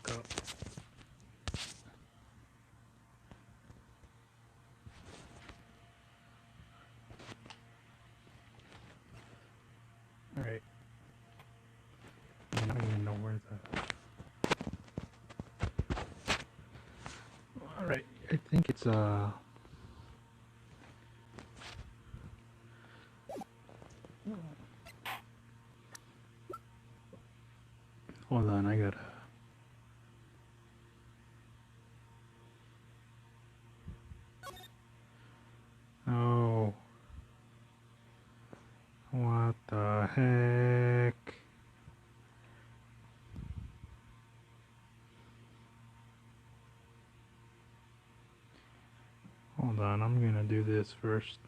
heck up. Alright. I don't even know where the... Alright, I think it's hold on, I gotta... Oh. What the heck? Hold on, I'm gonna do this first.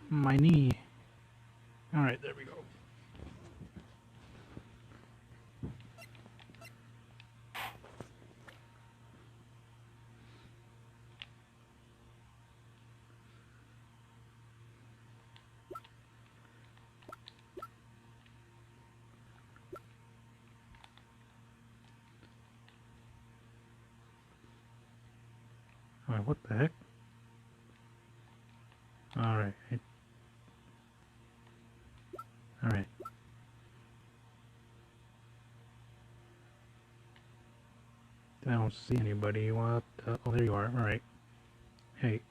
My knee. Alright, there we go. Alright, what the heck? Alright. Alright. I don't see anybody. What the... Oh, there you are. Alright. Hey.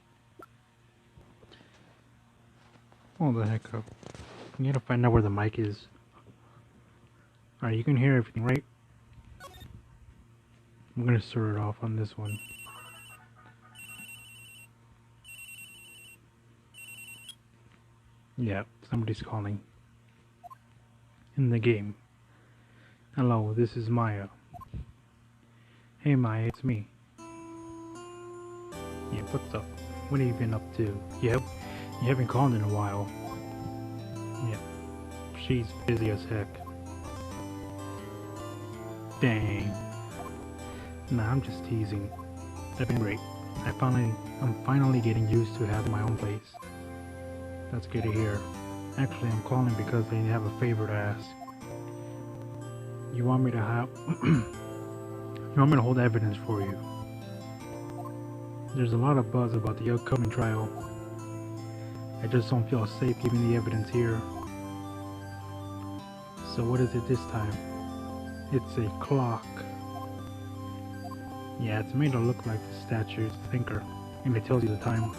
Hold the heck up. You gotta find out where the mic is. Alright, you can hear everything, right? I'm gonna start it off on this one. Yeah, somebody's calling. In the game. Hello, this is Maya. Hey Maya, it's me. Yeah, what's up? What have you been up to? Yep, you haven't called in a while. Yeah, she's busy as heck. Dang. Nah, I'm just teasing. That's been great. I'm finally getting used to having my own place. That's good to hear. Actually, I'm calling because I have a favor to ask. You want me to have... You want me to hold evidence for you? There's a lot of buzz about the upcoming trial. I just don't feel safe keeping the evidence here. So what is it this time? It's a clock. Yeah, it's made to look like the statue's thinker, and it tells you the time.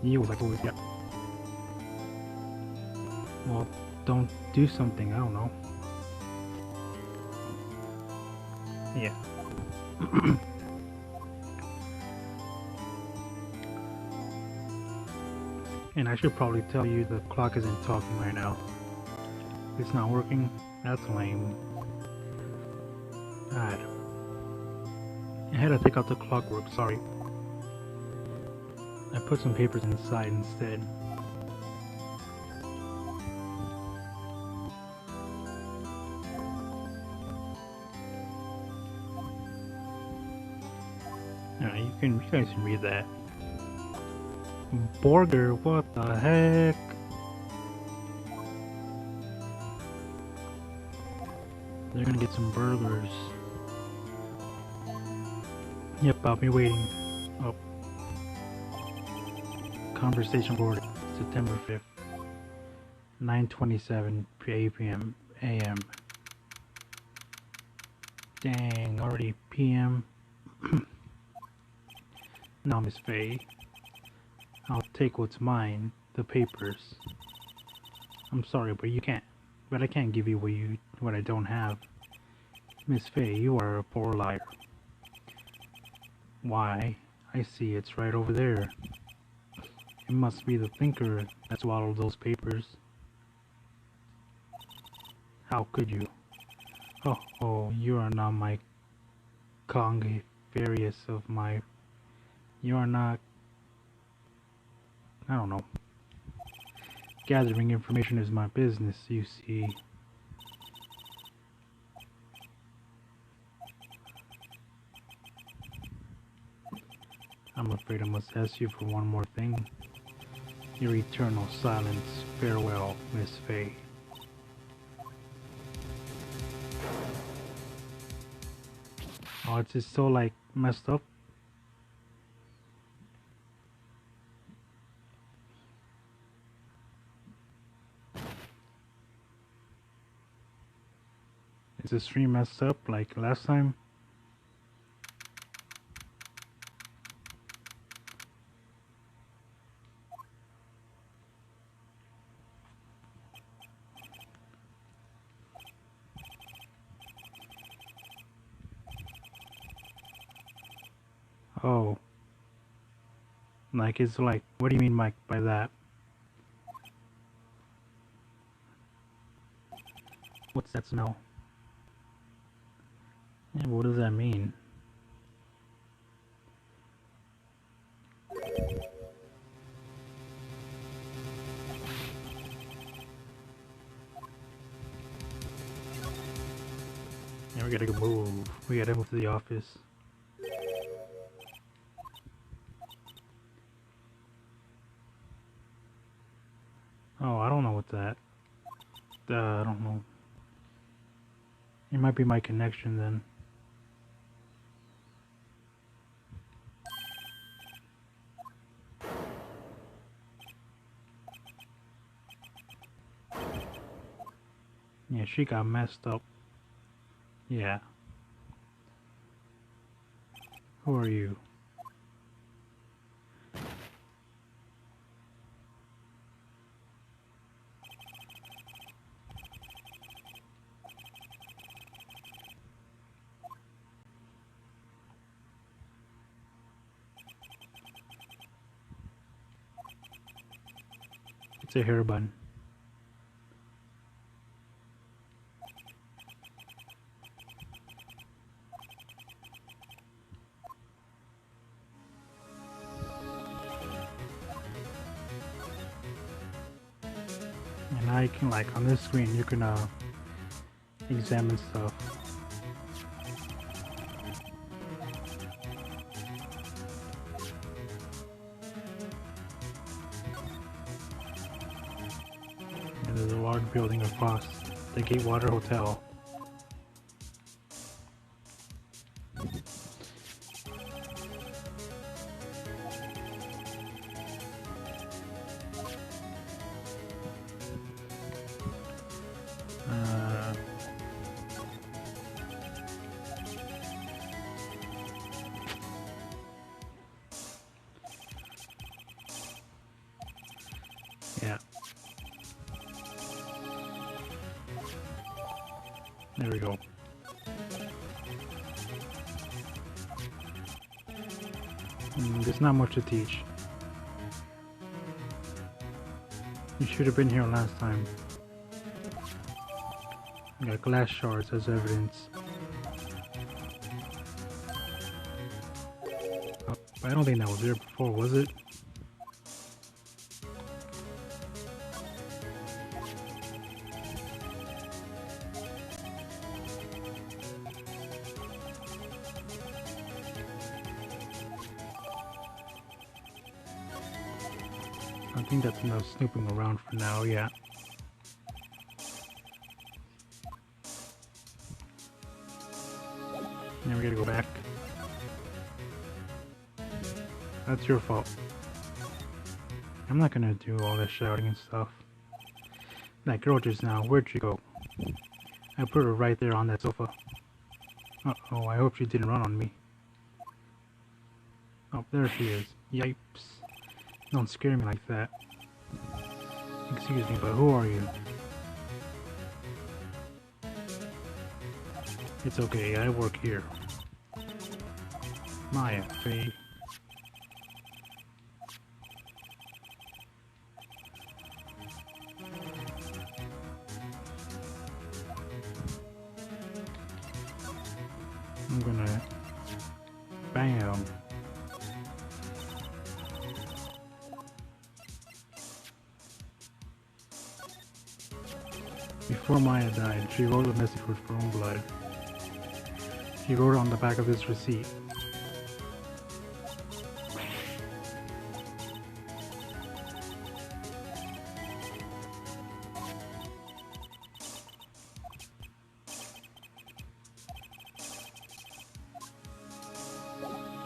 You was like, oh, yeah. Well, don't do something, I don't know. Yeah. And I should probably tell you the clock isn't talking right now. It's not working? That's lame. God. I had to take out the clockwork, sorry. I put some papers inside instead. Alright, you guys can read that. Burger, what the heck? They're gonna get some burgers. Yep, I'll be waiting. Oh. Conversation board, September 5th. 9:27 p.m. a.m. Dang, already p.m. Now, Miss Faye, I'll take what's mine, the papers. I'm sorry, but I can't give you what I don't have. Miss Faye, you are a poor liar. Why? I see it's right over there. It must be the thinker that swallowed those papers. How could you? Oh, you are not my conge various of my You are not... I don't know. Gathering information is my business, you see. I'm afraid I must ask you for one more thing. Your eternal silence. Farewell, Miss Faye. Oh, it's just so, like, messed up. Is the stream messed up like last time? Oh. Like, it's like, what do you mean, Mike, by that? What's that smell? Yeah, what does that mean? Yeah, we gotta go move. We gotta move to the office. Oh, I don't know what's that. I don't know. It might be my connection then. Yeah, she got messed up. Yeah. Who are you? It's a hair bun. And I can, like, on this screen you can examine stuff. And there's a large building across the Gatewater Hotel. Yeah. There we go. There's not much to teach. You should have been here last time. I got glass shards as evidence. Oh, I don't think that was there before, was it? I think that's enough snooping around for now, yeah. Now we gotta go back. That's your fault. I'm not gonna do all this shouting and stuff. That girl just now, where'd she go? I put her right there on that sofa. Uh-oh, I hope she didn't run on me. Oh, there she is. Yipes. Don't scare me like that. Excuse me, but who are you? It's okay, I work here. Maya, Faye. I'm gonna... Bam. Before Maya died, she wrote a message with her own blood. She wrote it on the back of this receipt.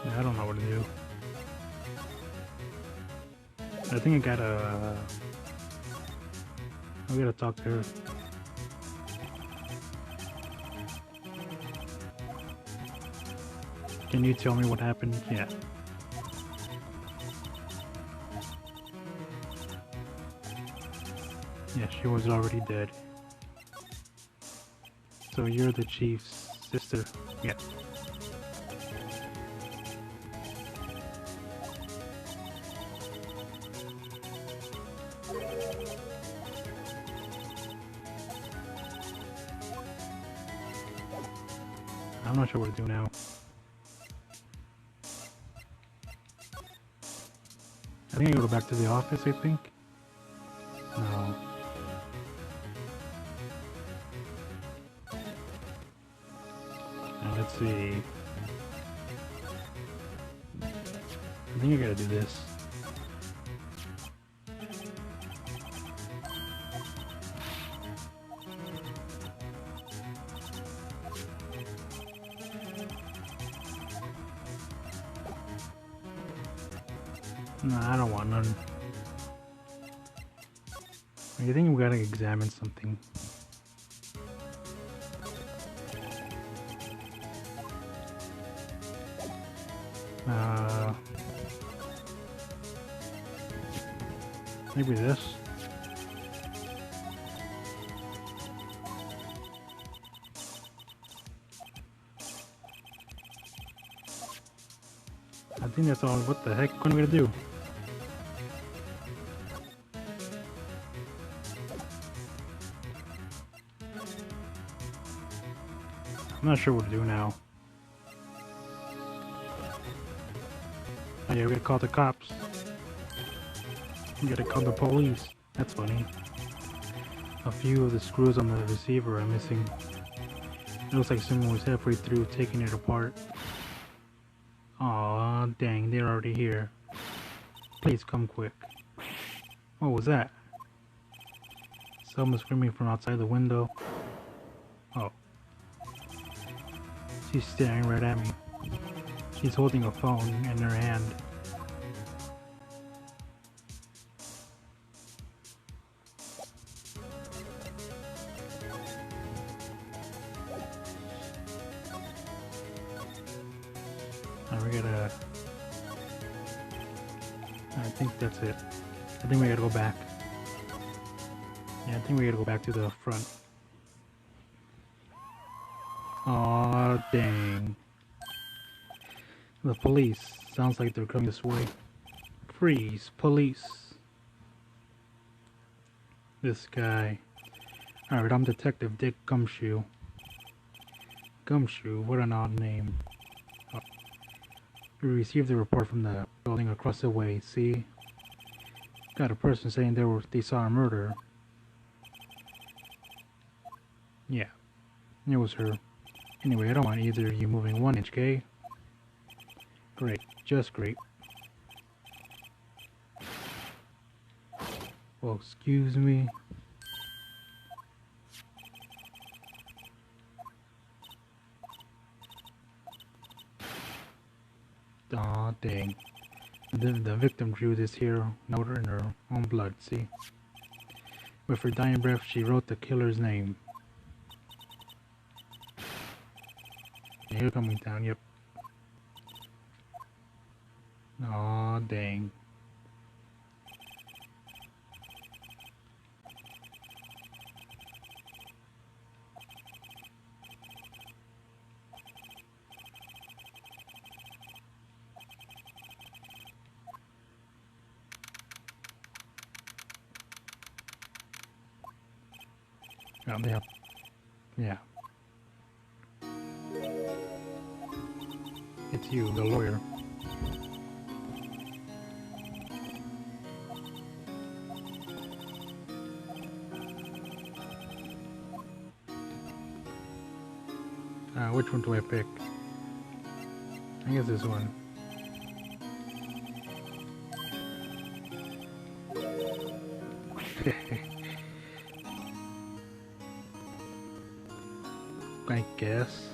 I don't know what to do. I think I gotta talk to her. Can you tell me what happened? Yeah. Yeah, she was already dead. So you're the chief's sister? Yeah. I'm not sure what to do now. I think I go back to the office, I think. No. Now let's see. I think I gotta do this. No, I don't want none. I think we gotta examine something. Maybe this. I think that's all. What the heck? What am I gonna do? I'm not sure what to do now. Oh yeah, we gotta call the cops. We gotta call the police. That's funny. A few of the screws on the receiver are missing. It looks like someone was halfway through taking it apart. Aw, dang, they're already here. Please come quick. What was that? Someone screaming from outside the window. Oh. She's staring right at me. She's holding a phone in her hand. We gotta... I think that's it. I think we gotta go back. Yeah, I think we gotta go back to the front. Aw, dang. The police. Sounds like they're coming this way. Freeze, police. This guy. Alright, I'm Detective Dick Gumshoe. Gumshoe, what an odd name. Oh. We received a report from the building across the way, see? Got a person saying they saw a murder. Yeah, it was her. Anyway, I don't want either of you moving 1 inch, okay? Great, just great. Well, excuse me. Aw, dang. The victim drew this here note in her own blood, see? With her dying breath, she wrote the killer's name. Yeah, you're coming down, yep. Aw, dang. Yep. Yeah. It's you, the lawyer. Which one do I pick? I guess this one. I guess.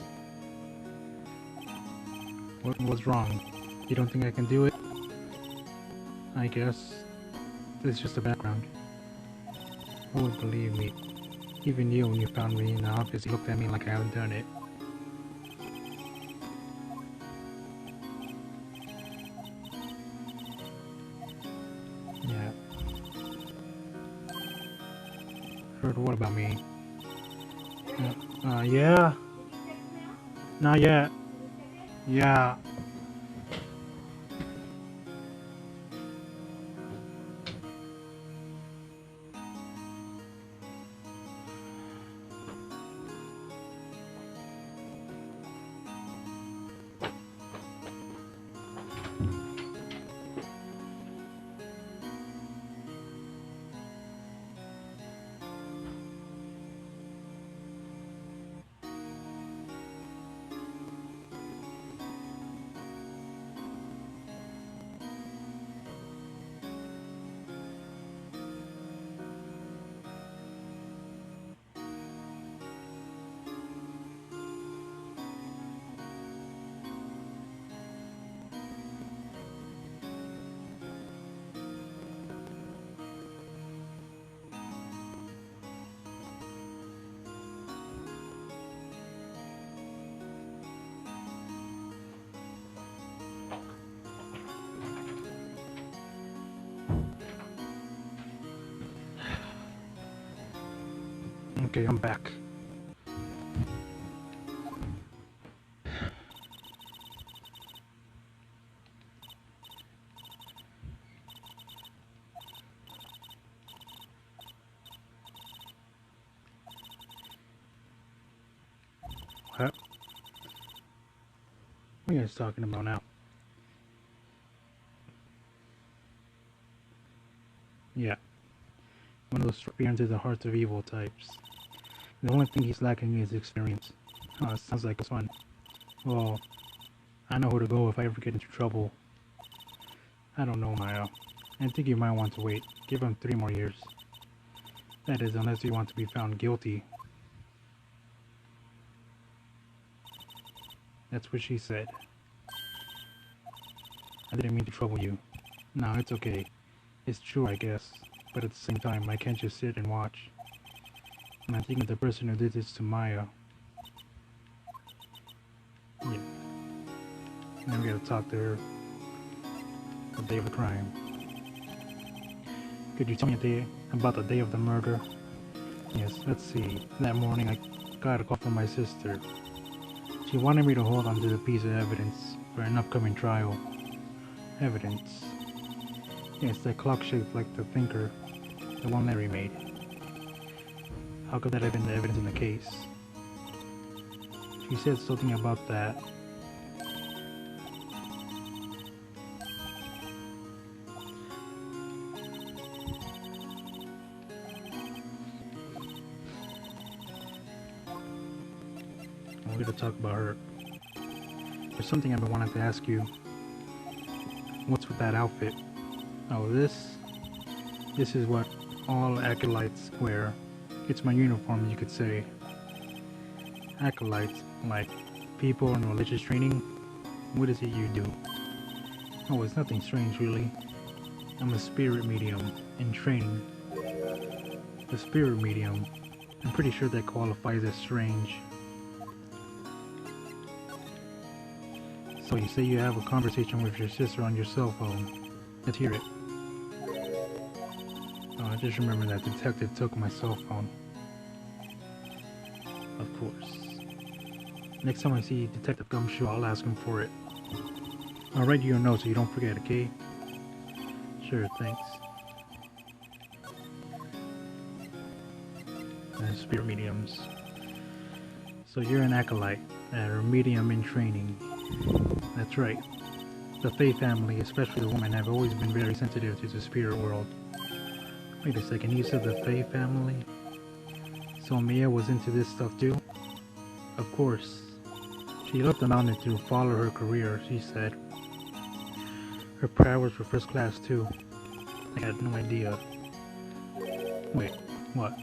What's wrong? You don't think I can do it? I guess. This is just a background. Who would believe me? Even you, when you found me in the office, you looked at me like I haven't done it. Yeah. Heard what about me? Yeah. Not yet. Yeah. Okay, I'm back. What? What are you guys talking about now? Yeah. One of those peers into the hearts of evil types. The only thing he's lacking is experience. Oh, it sounds like it's fun. Well, I know who to go if I ever get into trouble. I don't know, Maya. I think you might want to wait. Give him 3 more years. That is, unless you want to be found guilty. That's what she said. I didn't mean to trouble you. No, it's okay. It's true, I guess. But at the same time, I can't just sit and watch. And I think of the person who did this to Maya. Yeah. Now we gotta talk to her. The day of the crime. Could you tell me about the day of the murder? Yes, let's see. That morning I got a call from my sister. She wanted me to hold on to the piece of evidence for an upcoming trial. Evidence. Yes, that clock shaped like the thinker. The one Larry made. How could that have been the evidence in the case? She said something about that. I'm going to talk about her. There's something I've been wanting to ask you. What's with that outfit? Oh, this is what all acolytes wear. It's my uniform, you could say. Acolytes, like people in religious training. What is it you do? Oh, it's nothing strange, really. I'm a spirit medium in training. The spirit medium. I'm pretty sure that qualifies as strange. So you say you have a conversation with your sister on your cell phone. Let's hear it. Oh, I just remember that detective took my cell phone. Of course. Next time I see Detective Gumshoe, I'll ask him for it. I'll write you a note so you don't forget, okay? Sure, thanks. Spirit mediums. So you're an acolyte, or medium in training. That's right. The Fae family, especially the women, have always been very sensitive to the spirit world. Wait a second, you said the Fae family? So Mia was into this stuff too? Of course. She left the mountain to follow her career, she said. Her powers were first class too. I had no idea. Wait, what?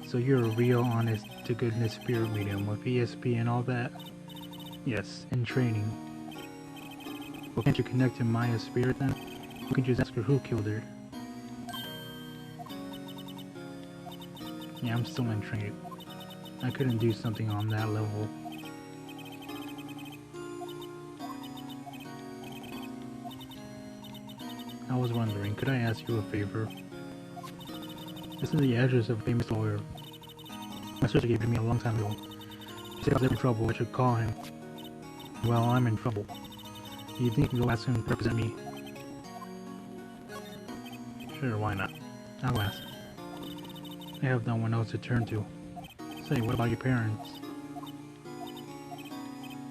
So you're a real honest-to-goodness spirit medium with ESP and all that? Yes, in training. Well, can't you connect to Maya's spirit then? You can just ask her who killed her. Yeah, I'm still in training. I couldn't do something on that level. I was wondering, could I ask you a favor? This is the address of a famous lawyer. My sister gave it to me a long time ago. She said I was in trouble, I should call him. Well, I'm in trouble. Do you think you can go ask him to represent me? Sure, why not? I'll ask. I have no one else to turn to. Say, what about your parents?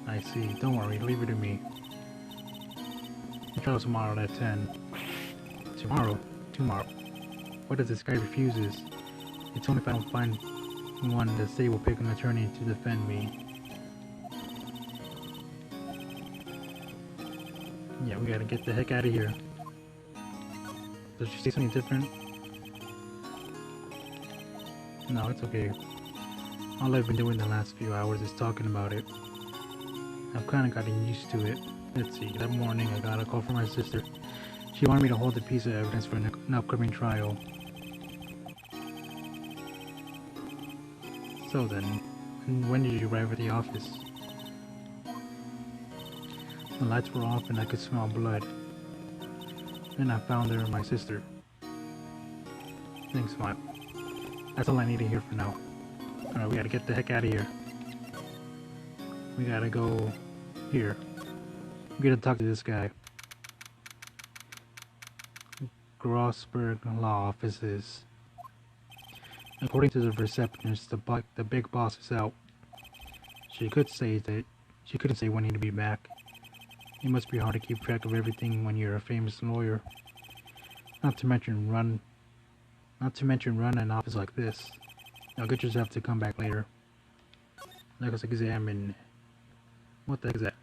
I see. Don't worry, leave it to me. I'll try tomorrow at 10. Tomorrow? Tomorrow. What if this guy refuses? He told me if I don't find one, the state will pick an attorney to defend me. Yeah, we gotta get the heck out of here. Does she say something different? No, it's okay. All I've been doing the last few hours is talking about it. I've kinda gotten used to it. Let's see, that morning I got a call from my sister. She wanted me to hold a piece of evidence for an upcoming trial. So then, when did you arrive at the office? The lights were off and I could smell blood. Then I found her and my sister. Thanks, Mom. That's all I need to hear for now. Alright, we gotta get the heck out of here. We gotta go here. We gotta talk to this guy. Grossberg Law Offices. According to the receptionist, the big boss is out. She couldn't say when he'd be back. It must be hard to keep track of everything when you're a famous lawyer. Not to mention run an office like this. I'll get yourself to come back later. Let us examine. What the heck is that?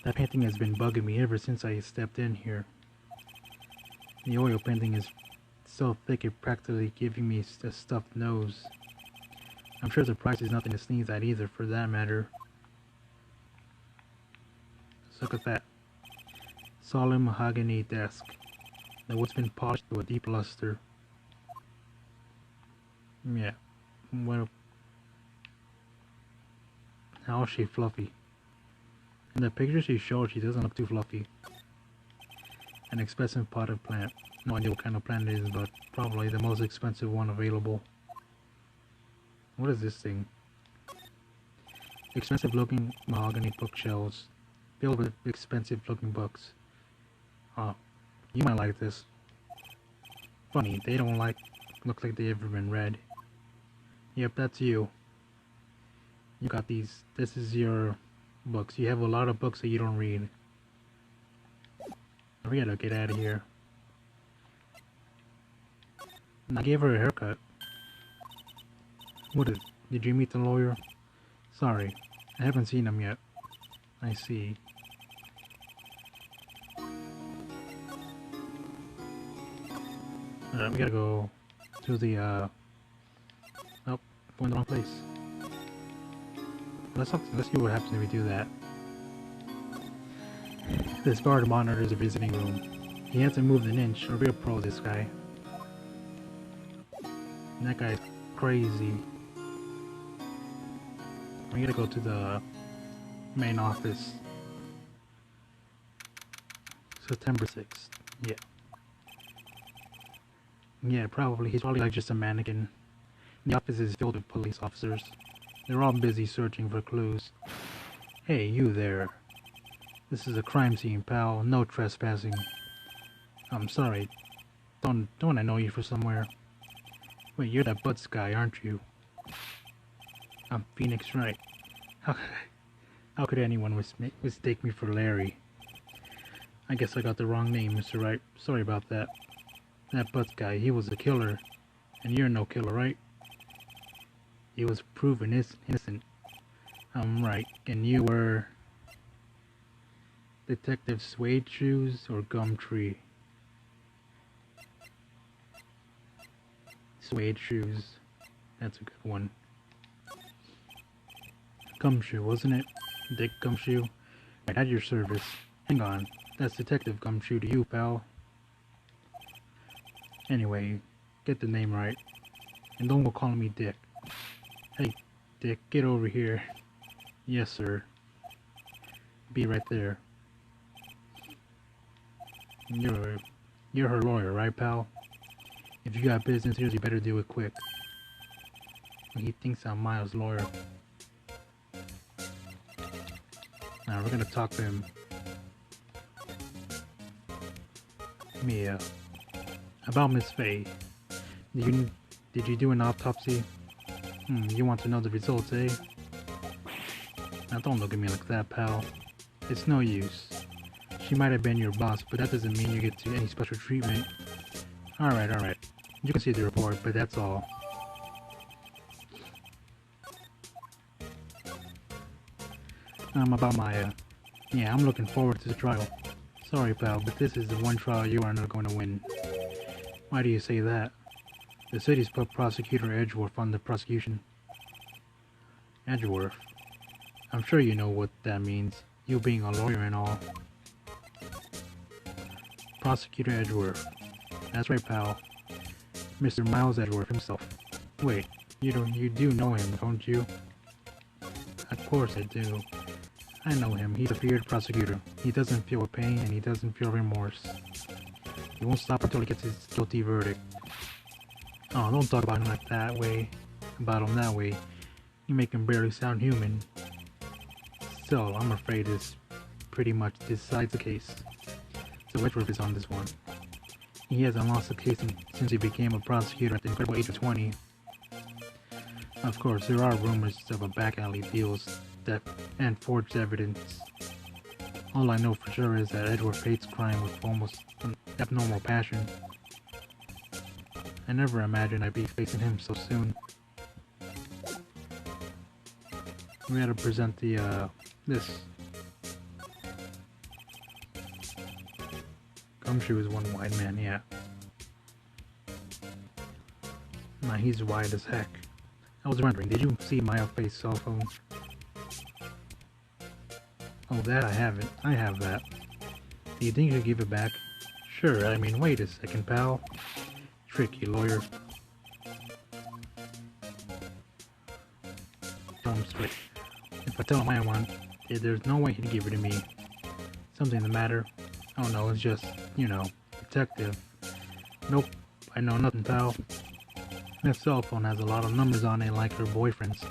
That painting has been bugging me ever since I stepped in here. The oil painting is so thick it practically giving me a stuffed nose. I'm sure the price is nothing to sneeze at either, for that matter. Let's look at that. Solid mahogany desk. The wood's been polished to a deep luster. Yeah. Well, how is she fluffy? In the picture she showed, she doesn't look too fluffy. An expensive potted plant. No idea what kind of plant it is, but probably the most expensive one available. What is this thing? Expensive looking mahogany bookshelves filled with expensive looking books. Oh, you might like this. Funny, they don't look like they've ever been read. Yep, that's you. You got these. This is your books. You have a lot of books that you don't read. We gotta get out of here. And I gave her a haircut. Did you meet the lawyer? Sorry, I haven't seen him yet. I see. We gotta go to the, oh, we're in the wrong place. Let's see what happens if we do that. This guard monitors the visiting room. He hasn't moved an inch. A real pro, this guy. And that guy's crazy. We gotta go to the main office. September 6th. Yeah. Yeah, probably. He's probably like just a mannequin. The office is filled with police officers. They're all busy searching for clues. Hey, you there. This is a crime scene, pal. No trespassing. I'm sorry. Don't I know you from somewhere? Wait, you're that Butts guy, aren't you? I'm Phoenix Wright. How could anyone mistake me for Larry? I guess I got the wrong name, Mr. Wright. Sorry about that. That Butts guy, he was a killer. And you're no killer, right? He was proven innocent. Right. And you were Detective Suede Shoes or Gumtree? Suede Shoes. That's a good one. Gumshoe, wasn't it? Dick Gumshoe? Right, at your service. Hang on. That's Detective Gumshoe to you, pal. Anyway, get the name right. And don't go calling me Dick. Hey, Dick, get over here. Yes, sir. Be right there. You're her lawyer, right, pal? If you got business here, you better do it quick. He thinks I'm Miles' lawyer. Now we're gonna talk to him. Mia. About Miss Faye. Did you do an autopsy? You want to know the results, eh? Now don't look at me like that, pal. It's no use. She might have been your boss, but that doesn't mean you get to any special treatment. Alright. You can see the report, but that's all. About Maya. Yeah, I'm looking forward to the trial. Sorry, pal, but this is the one trial you are not going to win. Why do you say that? The city's put prosecutor Edgeworth on the prosecution. Edgeworth? I'm sure you know what that means, you being a lawyer and all. Prosecutor Edgeworth. That's right, pal. Mr. Miles Edgeworth himself. Wait, you do know him, don't you? Of course I do. I know him. He's a feared prosecutor. He doesn't feel pain and he doesn't feel remorse. He won't stop until he gets his guilty verdict. Oh, don't talk about him like that way. About him that way. You make him barely sound human. Still, I'm afraid this pretty much decides the case. So Edgeworth is on this one. He hasn't lost a case since he became a prosecutor at the incredible age of 20. Of course, there are rumors of a back alley deals and forged evidence. All I know for sure is that Edgeworth hates crime with almost an abnormal passion. I never imagined I'd be facing him so soon. We had to present the, this. Gumshoe is one wide man, yeah. Nah, he's wide as heck. I was wondering, did you see my face cell phone? Oh, that I haven't. I have that. Do you think you'll give it back? Sure, I mean, wait a second, pal. Tricky lawyer. Tell him straight. If I tell him I want it, there's no way he'd give it to me. Something the matter? Oh no, it's just, you know, detective. Nope, I know nothing, pal. That cell phone has a lot of numbers on it like her boyfriend's.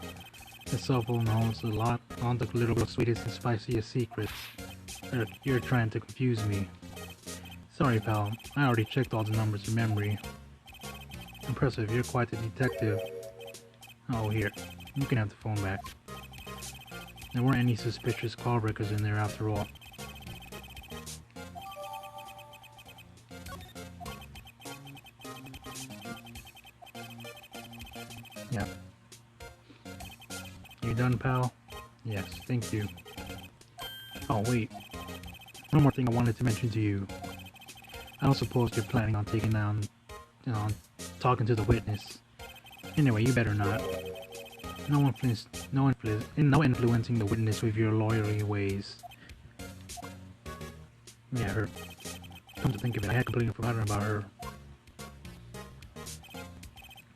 The cell phone holds a lot on the little girl's sweetest and spiciest secrets. You're trying to confuse me. Sorry, pal. I already checked all the numbers in memory. Impressive, you're quite the detective. Oh, here. You can have the phone back. There weren't any suspicious call records in there after all. Yeah. You done, pal? Yes, thank you. Oh, wait. One more thing I wanted to mention to you. I don't suppose you're planning on taking down, talking to the witness. Anyway, you better not. No influencing the witness with your lawyerly ways. Yeah, her. Come to think of it, I had completely forgotten about her.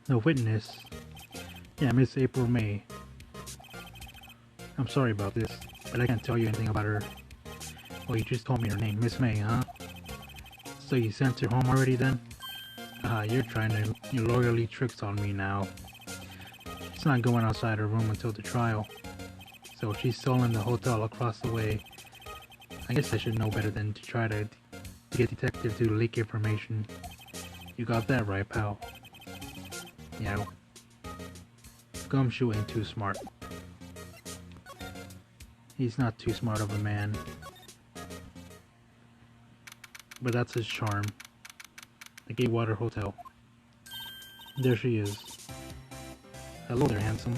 The witness? Yeah, Miss April May. I'm sorry about this, but I can't tell you anything about her. Well, you just told me her name, Miss May, huh? So you sent her home already then? You're trying to your lawyerly tricks on me now. She's not going outside her room until the trial. So she's still in the hotel across the way. I guess I should know better than to try to get detective to leak information. You got that right, pal. Yeah. Gumshoe ain't too smart. He's not too smart of a man. But that's his charm. The Gatewater Hotel. There she is. Hello there, handsome.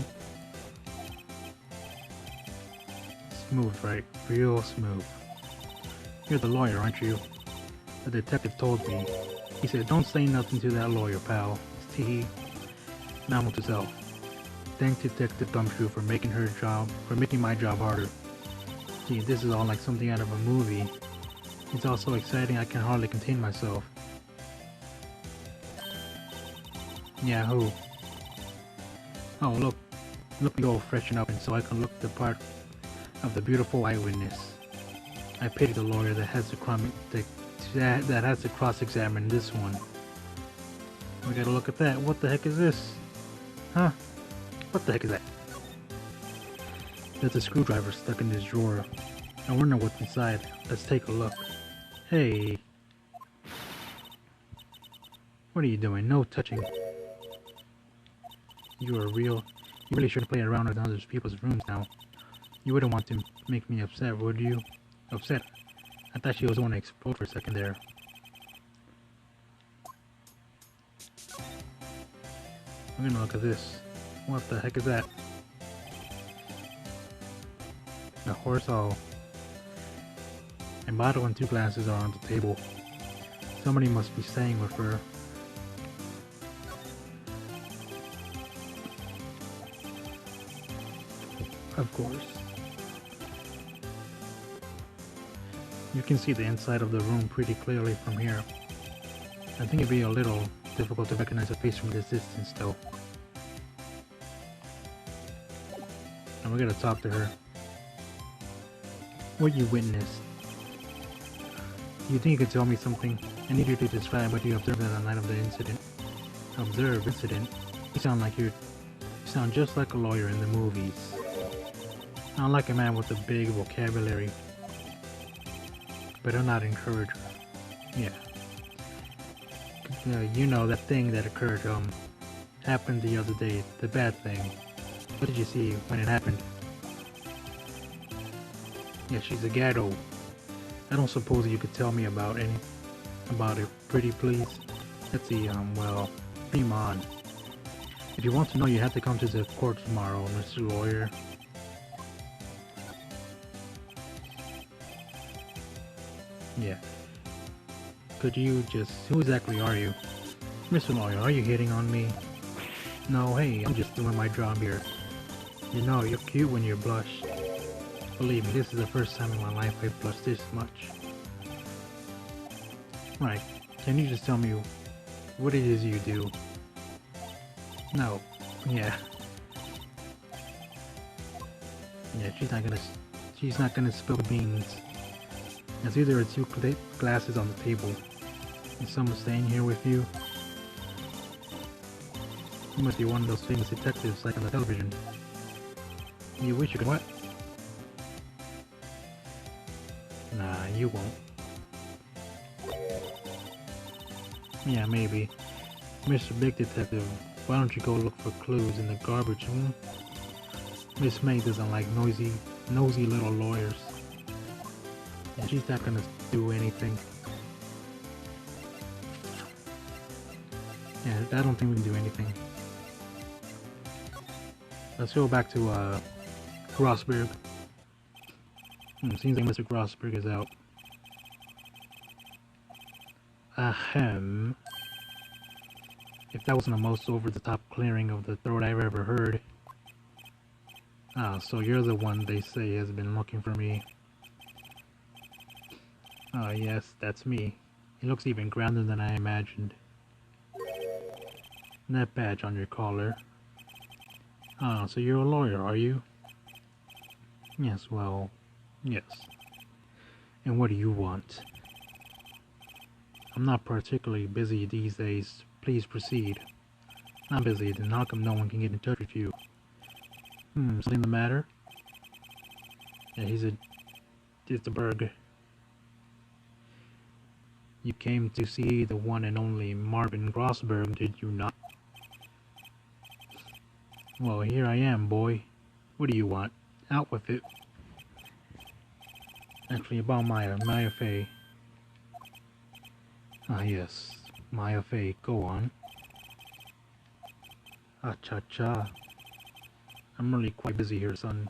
Smooth, right? Real smooth. You're the lawyer, aren't you? The detective told me. He said, don't say nothing to that lawyer, pal. Tee. Now to self. Thanks Detective Gumshoe for making my job harder. Gee, this is all like something out of a movie. It's all so exciting I can hardly contain myself. Yeah, who? Oh, look me go freshen up and so I can look the part of the beautiful eyewitness. I pity the lawyer that has to cross-examine this one. We gotta look at that. What the heck is this? Huh? What the heck is that? There's a screwdriver stuck in this drawer. I wonder what's inside. Let's take a look. Hey. What are you doing? No touching. You really shouldn't play around with other people's rooms now. You wouldn't want to make me upset, would you? Upset? I thought she was going to explode for a second there. I'm gonna look at this. What the heck is that? A horse. Oh. A bottle and 2 glasses are on the table. Somebody must be staying with her. Of course. You can see the inside of the room pretty clearly from here. I think it'd be a little difficult to recognize a face from this distance though. And we're gonna talk to her. What you witnessed? Do you think you could tell me something? I need you to describe what you observed on the night of the incident. Observe incident? You sound just like a lawyer in the movies. Not like a man with a big vocabulary. Better not encourage her. Yeah. You know, that thing that occurred, happened the other day. The bad thing. What did you see when it happened? Yeah, she's a ghetto. I don't suppose you could tell me about it, pretty please? Let's see, well, dream on. If you want to know, you have to come to the court tomorrow, Mr. Lawyer. Yeah. Could you just... Who exactly are you? Mr. Lawyer, are you hitting on me? No, hey, I'm just doing my job here. You know, you're cute when you blush. Believe me, this is the first time in my life I've blushed this much. Right, can you just tell me what it is you do? No. Yeah. Yeah, she's not gonna spill the beans. I see there are 2 glasses on the table. Is someone staying here with you? You must be one of those famous detectives like on the television. You wish you could what? Nah, you won't. Yeah, maybe. Mr. Big Detective, why don't you go look for clues in the garbage, Miss May doesn't like nosy little lawyers. And she's not gonna do anything. Yeah, I don't think we can do anything. Let's go back to, Grossberg. Seems like Mr. Grossberg is out. Ahem. If that wasn't the most over-the-top clearing of the throat I've ever heard. Ah, so you're the one they say has been looking for me. Oh yes, that's me. It looks even grander than I imagined. That badge on your collar. Ah, so you're a lawyer, are you? Yes, well, yes. And what do you want? I'm not particularly busy these days. Please proceed. Not busy, then how come no one can get in touch with you? Something the matter? Yeah, it's a burg. You came to see the one and only Marvin Grossberg, did you not? Well, here I am, boy. What do you want? Out with it. Actually, about Maya Fey. Ah, yes. Maya Fey, go on. Ah, cha-cha. I'm really quite busy here, son.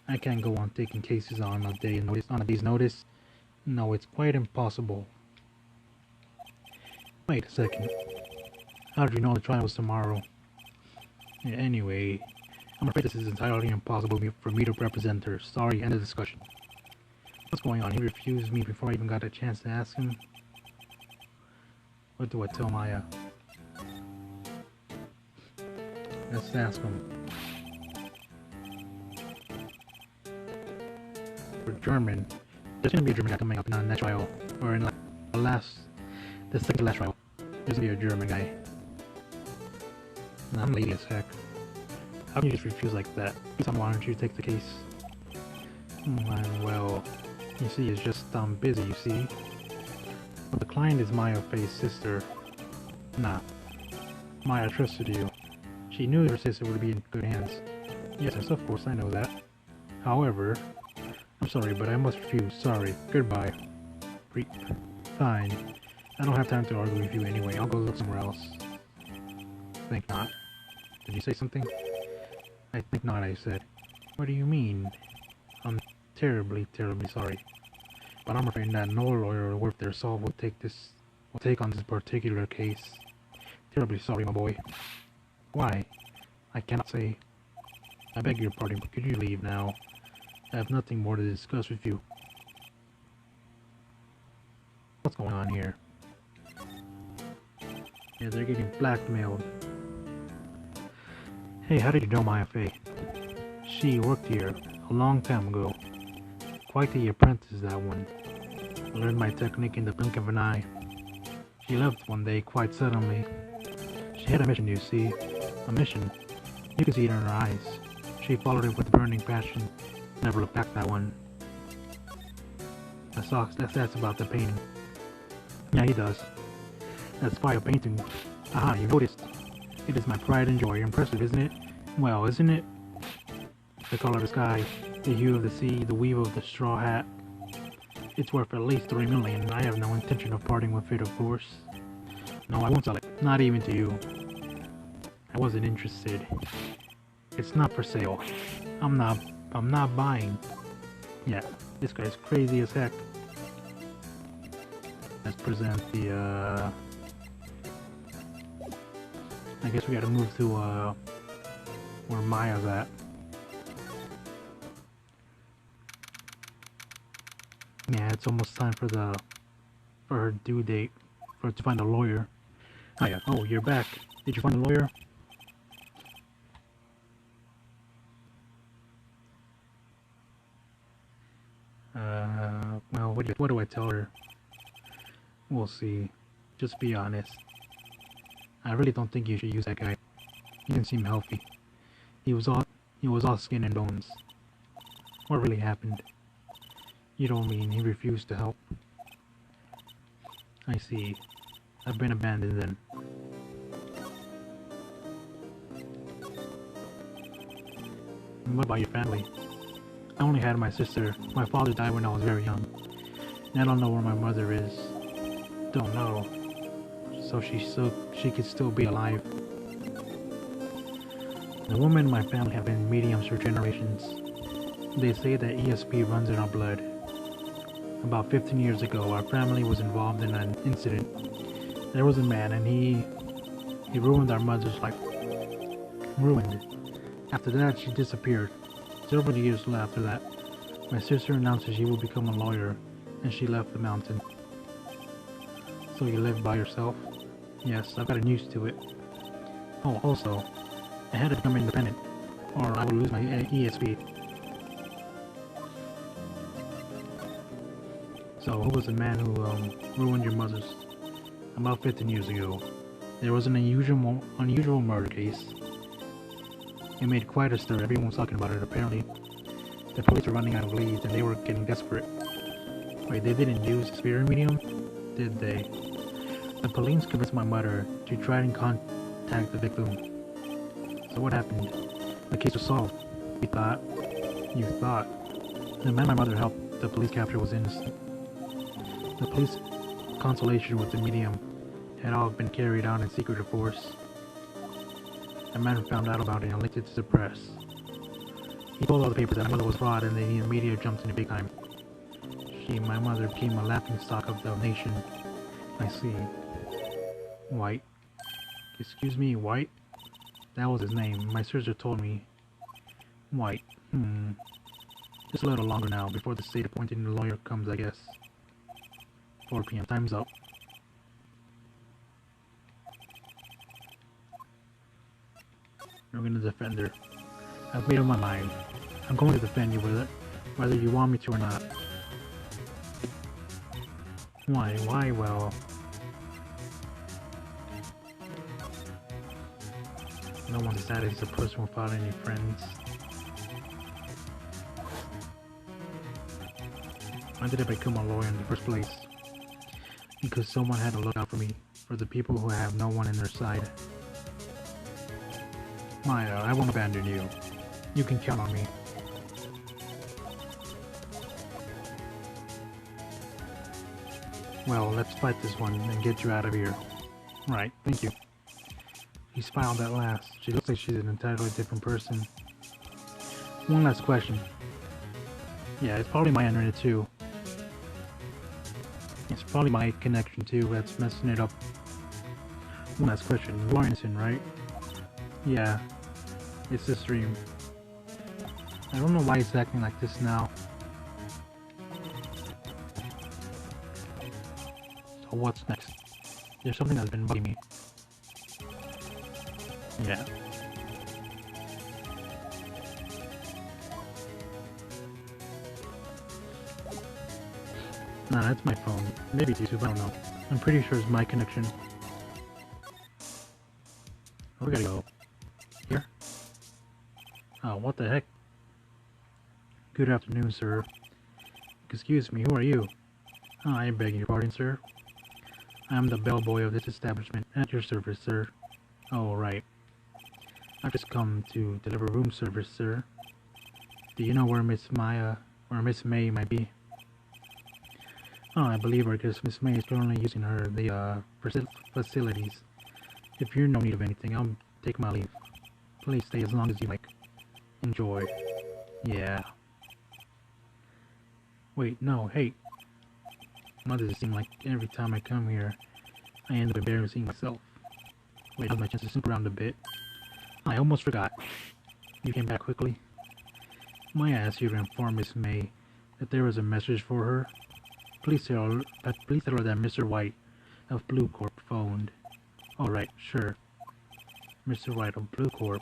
I can't go on taking cases on a day's notice. No, it's quite impossible. Wait a second. How did you know the trial was tomorrow? Yeah, anyway, I'm afraid this is entirely impossible for me to represent her. Sorry, end of discussion. What's going on? He refused me before I even got a chance to ask him. What do I tell Maya? Let's ask him. For German, there's gonna be a German guy coming up in the next trial, or in the second to last trial. There's gonna be a German guy. I'm lazy as heck. How can you just refuse like that? Why don't you take the case? Well, you see, it's just I'm busy, you see. But the client is Maya Faye's sister. Nah. Maya trusted you. She knew her sister would be in good hands. Yes, of course, I know that. However, I'm sorry, but I must refuse. Sorry. Goodbye. Fine. I don't have time to argue with you anyway. I'll go look somewhere else. Think not. Did you say something? I think not, I said. What do you mean? I'm terribly, terribly sorry. But I'm afraid that no lawyer worth their salt will take on this particular case. Terribly sorry, my boy. Why? I cannot say. I beg your pardon, but could you leave now? I have nothing more to discuss with you. What's going on here? Yeah, they're getting blackmailed. Hey, how did you know Maya Faye? She worked here a long time ago. Quite the apprentice, that one. I learned my technique in the blink of an eye. She left one day quite suddenly. She had a mission, you see. A mission. You could see it in her eyes. She followed it with burning passion. Never looked back, that one. That's about the painting. Yeah, he does. That's fire painting. Aha, you noticed. It is my pride and joy. Impressive, isn't it? Well, isn't it? The color of the sky, the hue of the sea, the weave of the straw hat. It's worth at least 3 million. I have no intention of parting with it, of course. No, I won't sell it. Not even to you. I wasn't interested. It's not for sale. I'm not buying. Yeah, this guy's crazy as heck. Let's present the, I guess we gotta move to, where Maya's at. Yeah, it's almost time for her due date, for her to find a lawyer. Maya, oh, you're back. Did you find a lawyer? Well, what do I tell her? We'll see. Just be honest. I really don't think you should use that guy. He didn't seem healthy. He was all skin and bones. What really happened? You don't mean he refused to help? I see. I've been abandoned then. And what about your family? I only had my sister. My father died when I was very young. And I don't know where my mother is. Don't know. So she could still be alive. The women in my family have been mediums for generations. They say that ESP runs in our blood. About 15 years ago, our family was involved in an incident. There was a man and he ruined our mother's life. Ruined. After that, she disappeared. Several years after that, my sister announced that she would become a lawyer, and she left the mountain. So you live by yourself? Yes, I've gotten used to it. Oh, also, I had to become independent, or I would lose my ESP. So, who was the man who ruined your mother's? About 15 years ago. There was an unusual murder case. It made quite a stir. Everyone was talking about it, apparently. The police were running out of leads, and they were getting desperate. Wait, they didn't use spirit medium? Did they? The police convinced my mother to try and contact the victim. So what happened? The case was solved. You thought. The man my mother helped the police capture was innocent. The police consultation with the medium had all been carried out in secret, of course. The man found out about it and leaked it to the press. He told all the papers that my mother was fraud and the media jumped in big time. My mother became a laughingstock of the nation. I see. White. Excuse me, White? That was his name. My sister told me. White. Just a little longer now, before the state-appointed lawyer comes, I guess. 4 p.m. Time's up. We're gonna defend her. I've made up my mind. I'm going to defend you with it, whether you want me to or not. Why? Why? Well... no one's as sad as a person without any friends. Why did I become a lawyer in the first place? Because someone had to look out for me, for the people who have no one in their side. Maya, I won't abandon you. You can count on me. Well, let's fight this one and get you out of here. Right, thank you. He smiled at last. She looks like she's an entirely different person. One last question. Yeah, it's probably my internet too. It's probably my connection too that's messing it up. One last question. You are innocent, right? Yeah. It's the stream. I don't know why it's acting like this now. So what's next? There's something that's been bugging me. Yeah. Nah, that's my phone. Maybe it's YouTube, I don't know. I'm pretty sure it's my connection. We gotta go. Here? Oh, what the heck? Good afternoon, sir. Excuse me, who are you? Oh, I beg your pardon, sir. I'm the bellboy of this establishment. At your service, sir. Oh, right. I've just come to deliver room service, sir. Do you know where Miss May might be? Oh, I believe her because Miss May is currently using the facilities. If you're in no need of anything, I'll take my leave. Please stay as long as you like. Enjoy. Yeah. Wait, no, hey. Why does it seem like every time I come here, I end up embarrassing myself? Wait, how's my chance to snoop around a bit? I almost forgot. You came back quickly. May I ask you to inform Miss May that there was a message for her? Please tell her that Mr. White of Blue Corp phoned. Alright, sure. Mr. Wright of Blue Corp.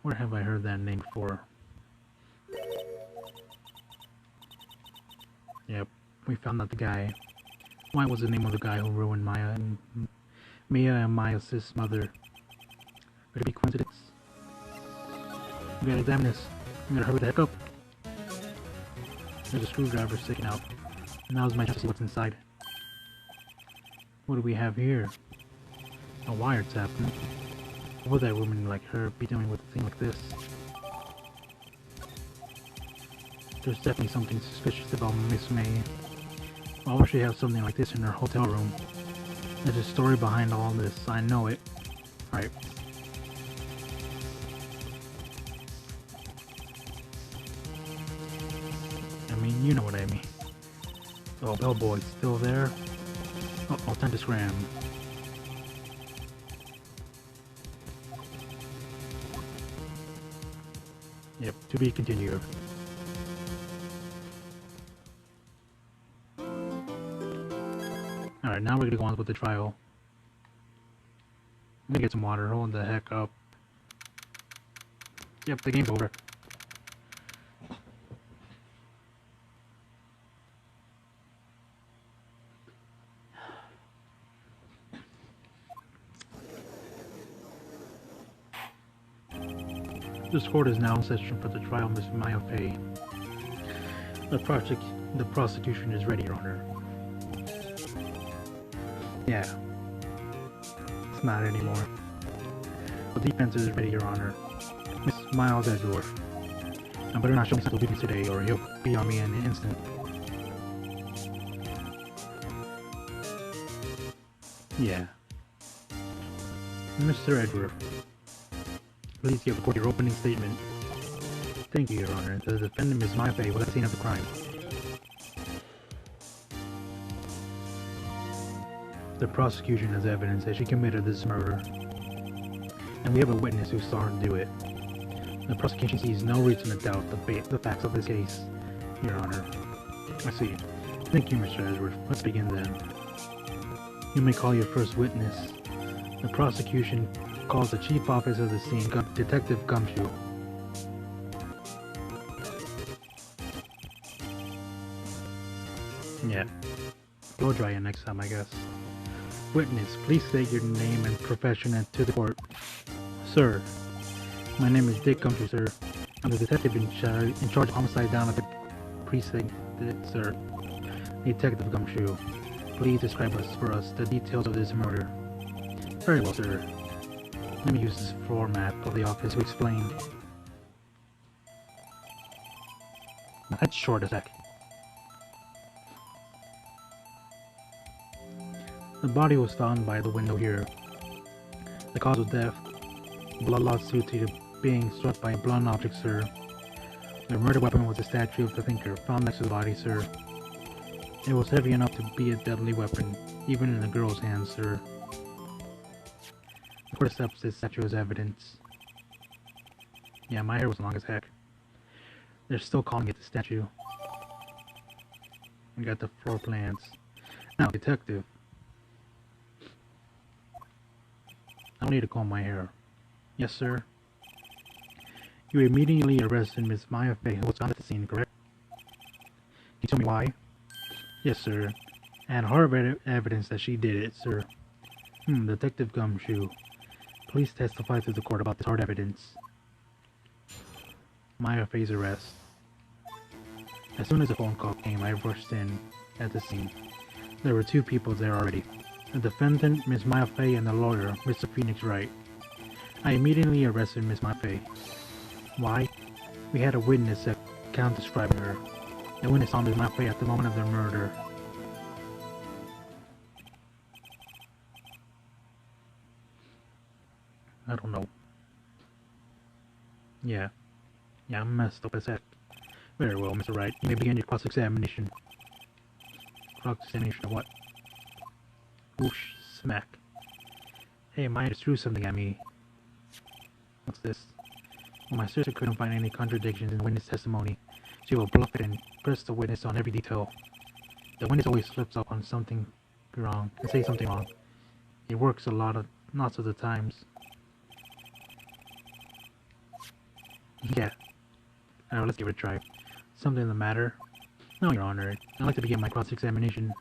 Where have I heard that name before? Yep, we found out the guy. White was the name of the guy who ruined Maya and Maya's mother. Could it be coincidence? We gotta examine this. We gotta hurry the heck up. There's a screwdriver sticking out. Now's my chance to see what's inside. What do we have here? A wiretap. What would that woman like her be doing with a thing like this? There's definitely something suspicious about Miss May. Why would she have something like this in her hotel room? There's a story behind all this. I know it. Alright. I mean, you know what I mean. Oh, bellboy's still there? Uh-oh, time to scram. Yep, to be continued. Alright, now we're gonna go on with the trial. I'm gonna get some water, hold the heck up. Yep, the game's over. This court is now in session for the trial of Miss Maya Fey. The prosecution is ready, Your Honor. Yeah. It's not anymore. The defense is ready, Your Honor. Miss Miles Edgeworth. I better not show me some obedience today, or he'll be on me in an instant. Yeah. Mr. Edgeworth. Please give the court your opening statement. Thank you, Your Honor. The defendant, Ms. Maifei, was at the scene of the crime. The prosecution has evidence that she committed this murder, and we have a witness who saw her do it. The prosecution sees no reason to doubt the facts of this case, Your Honor. I see. Thank you, Mr. Edward. Let's begin then. You may call your first witness. The prosecution calls the chief officer of the scene, Detective Gumshoe. Yeah. Blow dry it next time, I guess. Witness, please state your name and profession to the court. Sir, my name is Dick Gumshoe, sir. I'm the detective in charge of homicide down at the precinct, sir. Detective Gumshoe, please describe for us the details of this murder. Very well, sir. Let me use this floor map of the office to explain. Now that's short as heck. The body was found by the window here. The cause of death, blood loss due to being struck by a blunt object, sir. The murder weapon was a statue of the thinker found next to the body, sir. It was heavy enough to be a deadly weapon, even in a girl's hands, sir. The court accepts this statue as evidence. Yeah, my hair was long as heck. They're still calling it the statue. We got the floor plans. Now, detective. I don't need to comb my hair. Yes, sir. You immediately arrested Miss Maifei, who was found at the scene, correct? Can you tell me why? Yes, sir. And hard evidence that she did it, sir. Detective Gumshoe. Please testify to the court about this hard evidence. Maifei's arrest. As soon as the phone call came, I rushed in at the scene. There were two people there already. The defendant, Ms. Maifei, and the lawyer, Mr. Phoenix Wright. I immediately arrested Ms. Maifei. Why? We had a witness that can't describe her. The witness saw Ms. Maifei at the moment of the murder. I don't know. Yeah, I'm messed up as heck. Very well, Mr. Wright. You may begin your cross-examination. Cross-examination of what? Whoosh, smack. Hey, Maya just threw something at me. What's this? Well, my sister couldn't find any contradictions in witness testimony. She will bluff it and press the witness on every detail. The witness always slips up on something wrong and say something wrong. It works lots of the times. Yeah. Alright, let's give it a try. Something the matter? No, Your Honor. I'd like to begin my cross-examination.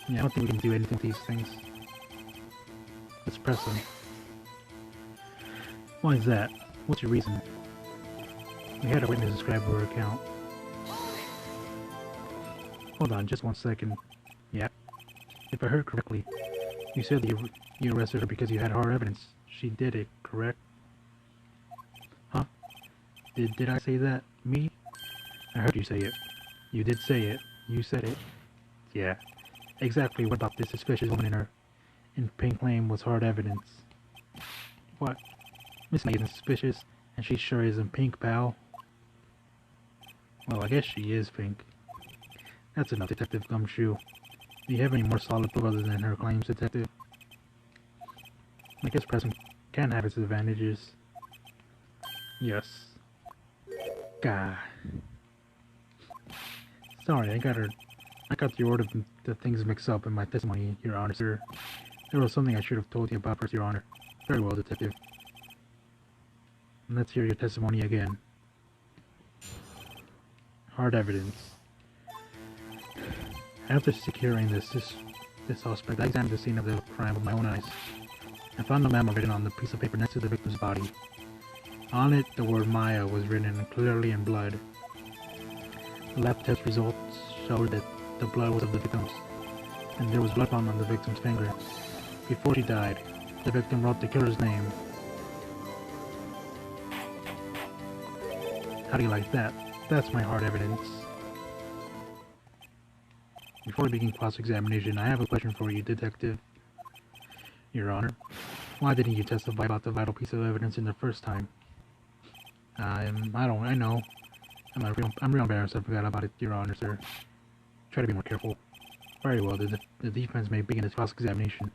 Yeah, I don't think we can do anything with these things. Let's press them. Why is that? What's your reason? We had a witness describe her account. Hold on, just 1 second. Yeah. If I heard correctly, you said that you arrested her because you had hard evidence. She did it, correct? Huh? Did I say that? Me? I heard you say it. You did say it. You said it. Yeah. Exactly. What about this suspicious woman in pink lane was hard evidence? What? Miss May isn't suspicious, and she sure isn't pink, pal. Well, I guess she is pink. That's enough, Detective Gumshoe. Do you have any more solid proof other than her claims, Detective? I guess pressing can have its advantages. Yes. Gah. Sorry, I got the order of the things mixed up in my testimony, Your Honor, sir. There was something I should have told you about first, Your Honor. Very well, Detective. Let's hear your testimony again. Hard evidence. After securing this suspect, I examined the scene of the crime with my own eyes. I found a memo written on the piece of paper next to the victim's body. On it, the word Maya was written clearly in blood. Lab test results showed that the blood was of the victim's, and there was blood found on the victim's finger. Before she died, the victim wrote the killer's name. How do you like that? That's my hard evidence. Before we begin cross-examination, I have a question for you, Detective. Your Honor, why didn't you testify about the vital piece of evidence in the first time? I know. I'm real embarrassed I forgot about it, Your Honor, sir. Try to be more careful. Very well, the defense may begin its cross-examination.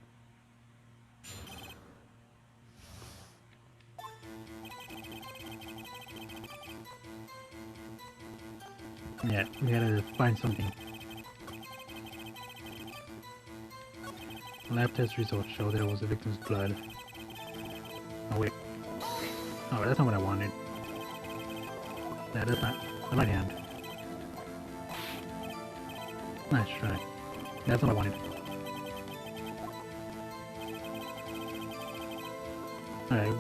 Yeah, we had to find something. Lab test results show that it was the victim's blood. Oh wait. Oh, that's not what I wanted. Yeah, that's not the right hand. Nice try. That's not what I wanted. Alright.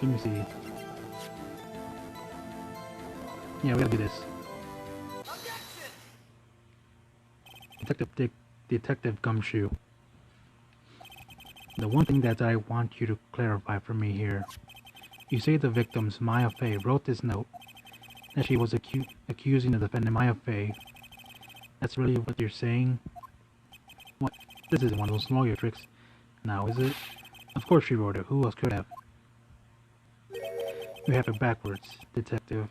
Let me see. Yeah, we gotta do this. Detective Gumshoe. The one thing that I want you to clarify for me here. You say the victims, Maya Fey, wrote this note that she was accusing the defendant, Maya Fey. That's really what you're saying? What? This isn't one of those lawyer tricks. Now, is it? Of course she wrote it. Who else could have? You have it backwards, Detective.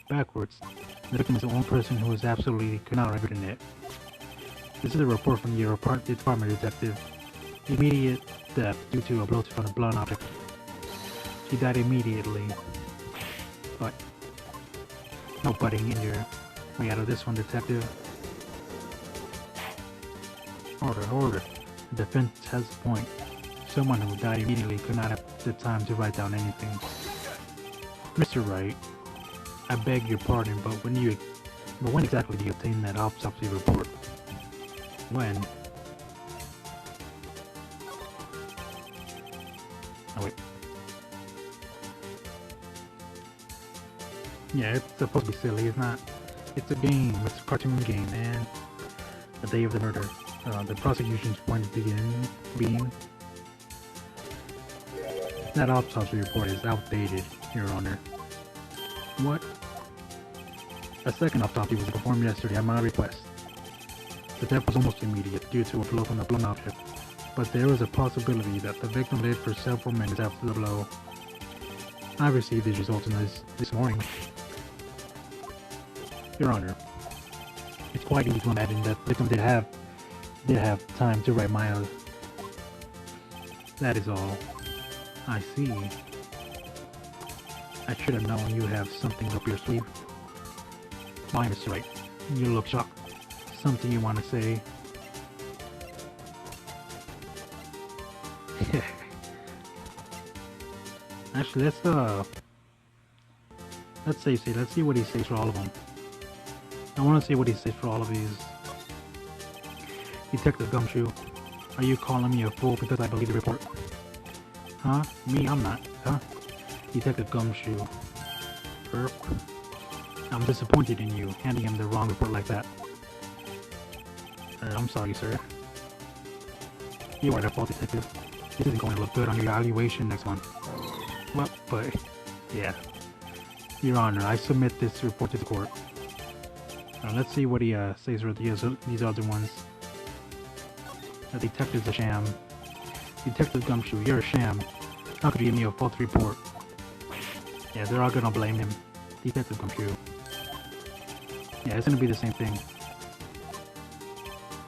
Backwards. The victim is the only person who is absolutely could not have written it. This is a report from your department, Detective. Immediate death due to a blow from a blunt object. She died immediately. But no budding in your way out of this one, Detective. Order. The defense has a point. Someone who died immediately could not have the time to write down anything. Mr. Wright, I beg your pardon, but when exactly do you obtain that autopsy report? When? Oh wait. Yeah, it's supposed to be silly, it's not. It's a game, it's a cartoon game, man. The day of the murder. The prosecution's point being that autopsy report is outdated, Your Honor. What? A second autopsy was performed yesterday at my request. The death was almost immediate due to a blow from a blunt object, but there is a possibility that the victim lived for several minutes after the blow. I received these results this morning. Your Honor, it's quite easy to imagine that the victim did have time to write Maya. That is all. I see. I should have known you have something up your sleeve. Why, Mr. Wright? You look shocked. Something you want to say? Actually, let's see what he says for all of them. I want to see what he says for all of these. Detective Gumshoe, are you calling me a fool because I believe the report? Huh? Me? I'm not. Huh? Detective Gumshoe. Perp. I'm disappointed in you, handing him the wrong report like that. I'm sorry, sir. You are the fault, Detective. This isn't going to look good on your evaluation next month. Well, but... yeah. Your Honor, I submit this report to the court. Let's see what he says for these other ones. The detective's a sham. Detective Gumshoe, you're a sham. How could you give me a false report? Yeah, they're all gonna blame him. Detective Gumshoe. Yeah, it's gonna be the same thing.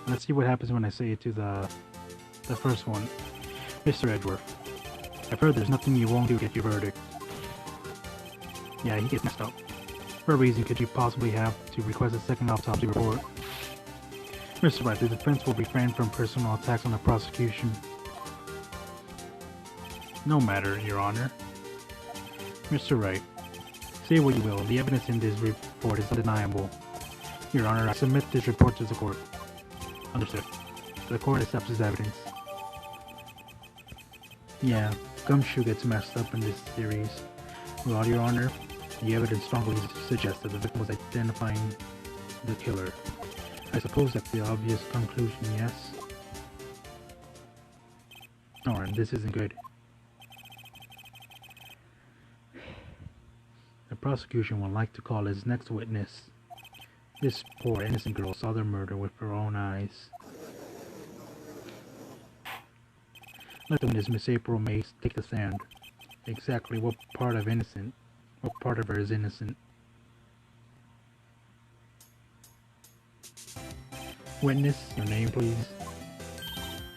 Let's see what happens when I say it to the first one. Mr. Edgeworth, I've heard there's nothing you won't do to get your verdict. Yeah, he gets messed up. What reason could you possibly have to request a second autopsy report? Mr. Wright, the defense will refrain from personal attacks on the prosecution. No matter, Your Honor. Mr. Wright, say what you will, the evidence in this report is undeniable. Your Honor, I submit this report to the court. Understood. The court accepts this evidence. Yeah, Gumshoe gets messed up in this series. Well, Your Honor, the evidence strongly suggests that the victim was identifying the killer. I suppose that's the obvious conclusion, yes? Alright, this isn't good. The prosecution would like to call his next witness, This poor innocent girl saw the murder with her own eyes. Let the witness, Miss April May, take the stand. Exactly what part of her is innocent? Witness, your name please.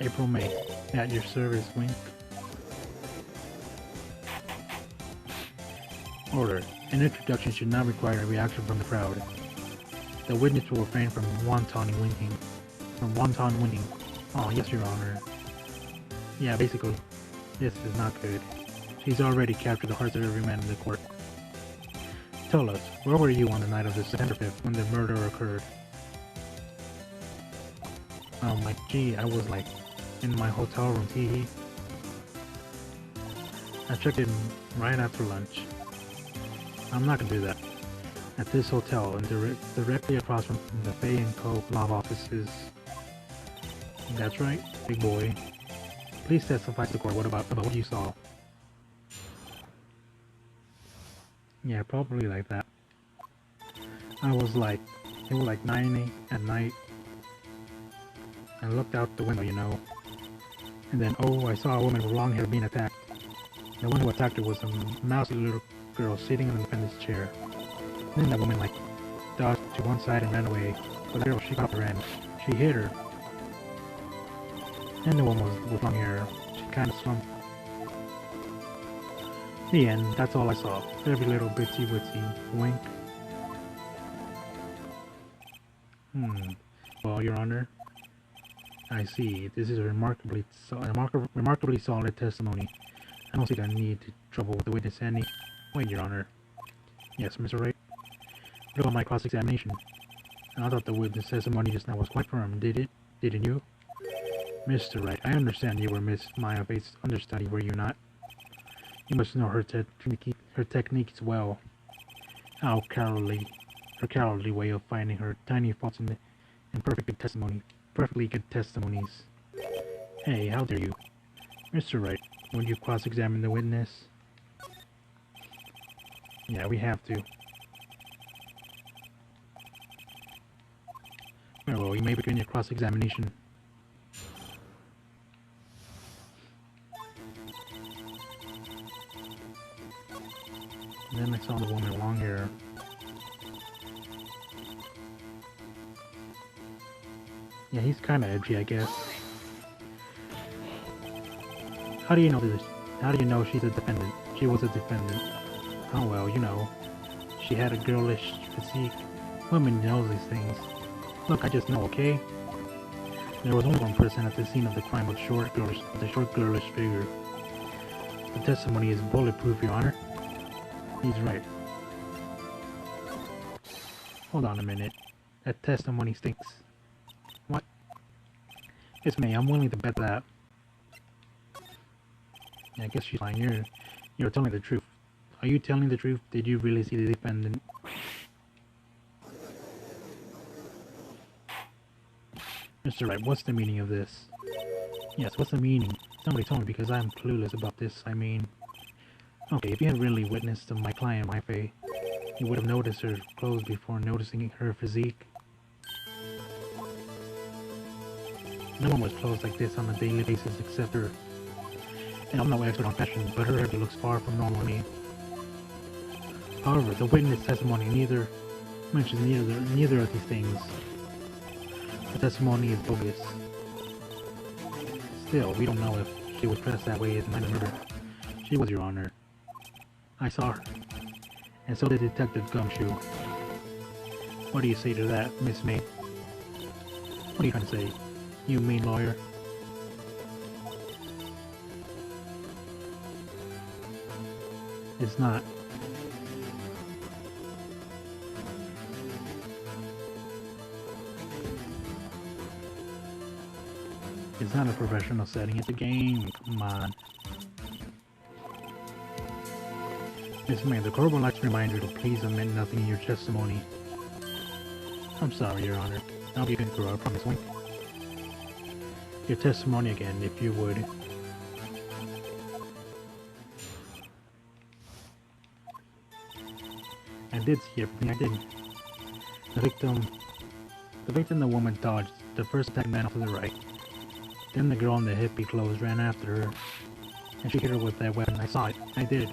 April May, at your service, Wink. Order. An introduction should not require a reaction from the crowd. The witness will refrain from wanton winking. Oh, yes, Your Honor. Yeah, basically, this is not good. She's already captured the hearts of every man in the court. Tell us, where were you on the night of September 5th when the murder occurred? Gee, I was like, in my hotel room, tee. I checked in right after lunch. I'm not gonna do that. At this hotel, and directly across from the Fay & Co. law offices. That's right, big boy. Please testify to the court about what you saw. Yeah, probably like that. It was like 9 at night. I looked out the window, you know. And then, I saw a woman with long hair being attacked. The one who attacked her was a mousy little girl sitting in the defendant's chair. Then that woman, dodged to one side and ran away. But the girl, she caught her and she hit her. And the woman with long hair, she kind of slumped. The end, that's all I saw. Every little bitsy-witsy wink. Well, Your Honor, I see. This is a remarkably solid testimony. I don't see the need to trouble with the witness any. Wait, Your Honor. Yes, Mr. Wright. Look at my cross-examination. I thought the witness testimony just now was quite firm, didn't you? Mr. Wright, I understand you were Miss Maya Bates' understudy, were you not? You must know her techniques well. Her cowardly way of finding her tiny faults in perfectly good testimonies. Hey, how dare you? Mr. Wright, would you cross-examine the witness? Yeah, we have to. Very well, you may begin your cross-examination. Then I saw the woman with long hair. Yeah, he's kinda edgy, I guess. How do you know this? How do you know she's a defendant? She was a defendant. Oh well, you know. She had a girlish physique. Women knows these things. Look, I just know, okay? There was only one person at the scene of the crime with a short girlish figure. The testimony is bulletproof, Your Honor. He's right. Hold on a minute. That testimony stinks. What? It's me. I'm willing to bet that. Yeah, I guess she's lying. You're telling the truth. Are you telling the truth? Did you really see the defendant? Mr. Wright, what's the meaning of this? Yes, what's the meaning? Somebody told me because I'm clueless about this, I mean. Okay, if you had really witnessed my client, my Faye, you would have noticed her clothes before noticing her physique. No one wears clothes like this on a daily basis except her. And I'm no expert on fashion, but her hair looks far from normal to me. However, the witness testimony mentions neither of these things. The testimony is bogus. Still, we don't know if she was dressed that way at the night of murder. She was, Your Honor. I saw her. And so did Detective Gumshoe. What do you say to that, Miss May? What are you trying to say? You mean lawyer? It's not. It's not a professional setting, it's a game. Come on. Miss May, the court would like to remind you to please omit nothing in your testimony. I'm sorry, Your Honor. I'll be good through, I promise. Wink. Your testimony again, if you would. I did see everything I did. The victim, the woman dodged the first attack man off to the right. Then the girl in the hippie clothes ran after her, and she hit her with that weapon. I saw it. I did.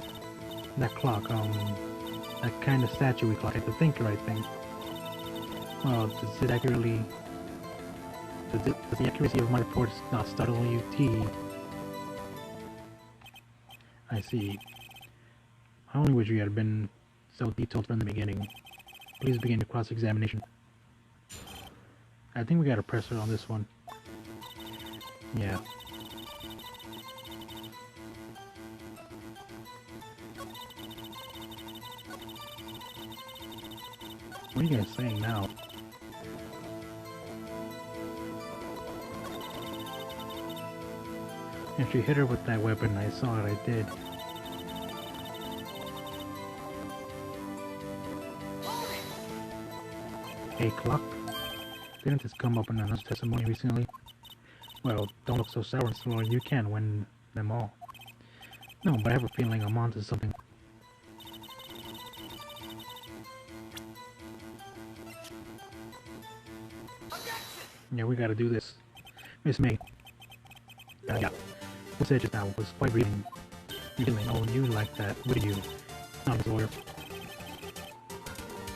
That clock, that kind of statue-y clock, the thinker, I think. Well, does it accurately... Does the accuracy of my reports not startle you, T? I see. I only wish you had been so detailed from the beginning. Please begin your cross-examination. I think we got a presser on this one. Yeah. What are you guys saying now? If she hit her with that weapon, I saw it, I did. Hey, clock? Didn't this come up in another testimony recently? Well, don't look so sour and slow. You can win them all. No, but I have a feeling I'm onto something. Yeah, we gotta do this. Miss May. Yeah. What said just now was quite reading. Oh, you like that, would you? Not a lawyer.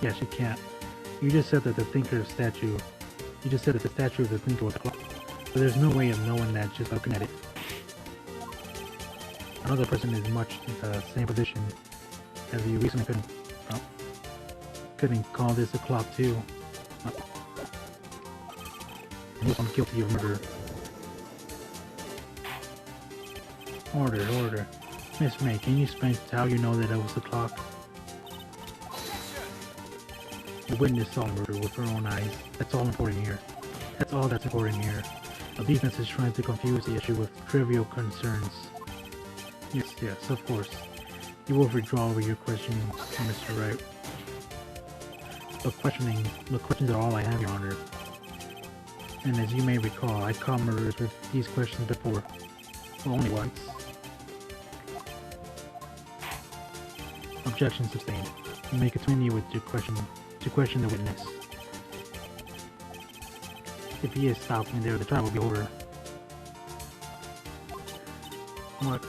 Yeah, she can't. You just said that the thinker statue... You just said that the statue of the thinker was a clock. But there's no way of knowing that just looking at it. Another person is much in the same position as you recently couldn't call this a clock too. He was guilty of murder. Order. Miss May, can you explain how you know that it was the clock? The witness saw the murder with her own eyes. That's all important here. That's all that's important here. The defense is trying to confuse the issue with trivial concerns. Yes, of course. You will withdraw over your questioning, Mr. Wright. The questions are all I have, Your Honor. And as you may recall, I caught murderers with these questions before. Well, only once. Objection sustained. You may continue with your question to question the witness. If he is stopped in there, the trial will be over.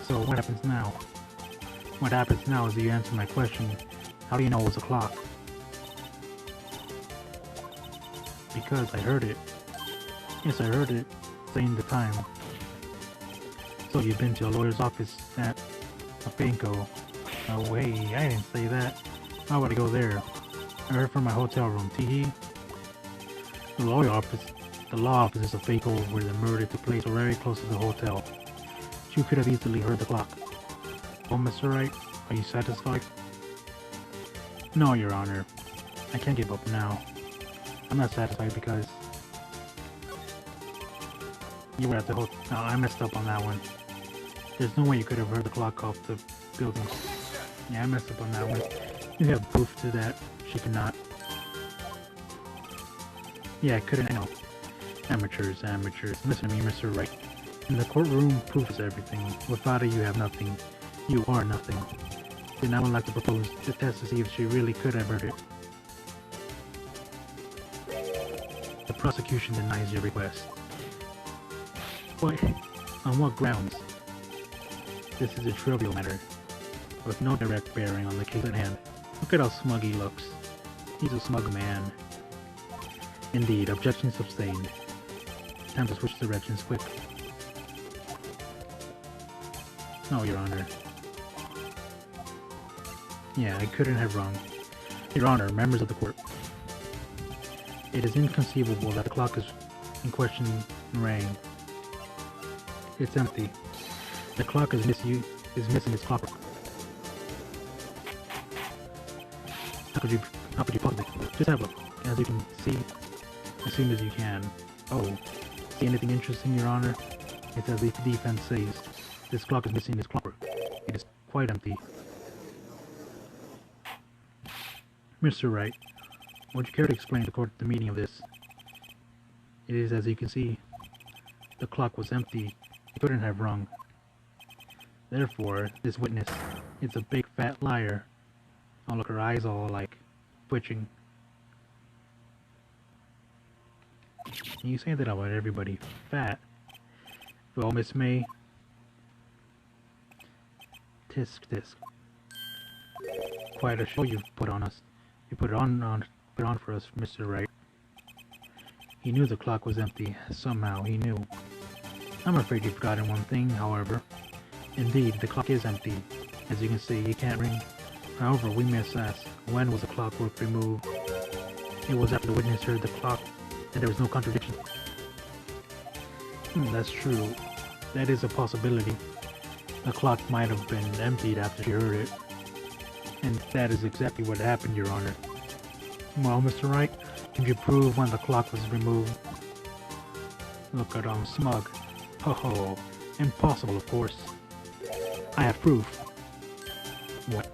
So what happens now? What happens now is you answer my question. How do you know it was a clock? Because I heard it. Yes, I heard it saying the time. So you've been to a lawyer's office at a banco. Oh hey, I didn't say that. Why would I go there? I heard from my hotel room. Teehee. The law office is a fake hole where the murder took place very close to the hotel. You could have easily heard the clock. Oh, Mr. Wright, are you satisfied? No, Your Honor. I can't give up now. I'm not satisfied because you were at the hotel. No, I messed up on that one. There's no way you could have heard the clock off the building. Yeah, I messed up on that one. You have proof to that. She cannot. Yeah, I couldn't. I know. Amateurs. Listen to me, Mr. Wright. In the courtroom, proof is everything. Without it, you have nothing. You are nothing. Then I would like to propose the test to see if she really could have heard it. The prosecution denies your request. What? On what grounds? This is a trivial matter, with no direct bearing on the case at hand. Look at how smug he looks. He's a smug man. Indeed, objection sustained. Time to switch directions quick. No, Your Honor. Yeah, I couldn't have wrong. Your Honor, members of the court. It is inconceivable that the clock is in question rang. It's empty. The clock is missing its clockwork. How could you possibly? Just have a look. As you can see, as soon as you can. Oh, see anything interesting, Your Honor? It's as if the defense says, this clock is missing its clockwork. It is quite empty. Mr. Wright, would you care to explain to the court the meaning of this? It is as you can see, the clock was empty. It couldn't have rung. Therefore, this witness is a big fat liar. Oh look, her eyes all like twitching. You say that about everybody. Fat. Well, Miss May. Tisk tisk. Quite a show you've put on us. You put it on for us, Mr. Wright. He knew the clock was empty. Somehow, he knew. I'm afraid you've forgotten one thing, however. Indeed, the clock is empty. As you can see, you can't ring. However, we must ask, when was the clockwork removed? It was after the witness heard the clock, and there was no contradiction. That's true. That is a possibility. The clock might have been emptied after she heard it. And that is exactly what happened, Your Honor. Well, Mr. Wright, can you prove when the clock was removed? Look at smug. Ho ho. Impossible, of course. I have proof. What?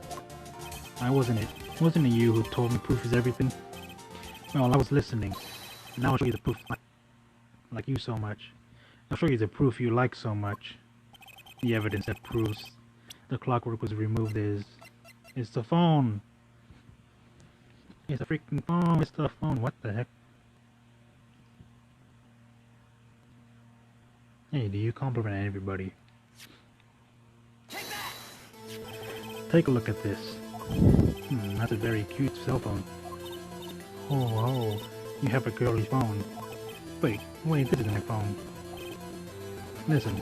Wasn't it you who told me proof is everything? Well, I was listening. Now I'll show you the proof like you so much. I'll show you the proof you like so much. The evidence that proves the clockwork was removed is the phone. It's the freaking phone. It's the phone. What the heck? Hey, do you compliment everybody? Take a look at this. That's a very cute cell phone. Oh, you have a girly phone. Wait, this isn't a phone. Listen.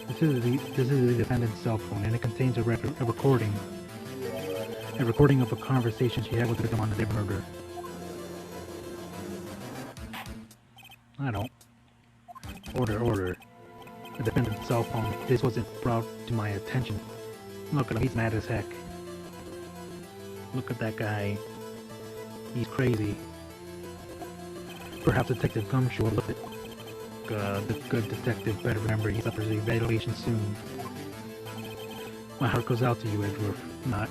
This is the defendant's cell phone, and it contains a recording. A recording of a conversation she had with the victim on the day of murder. I don't. Order. The defendant's cell phone. This wasn't brought to my attention. Look at him, he's mad as heck. Look at that guy. He's crazy. Perhaps Detective Gumshoe will look at the good detective better remember he suffers evaluation soon. My heart goes out to you, Edgeworth. Not.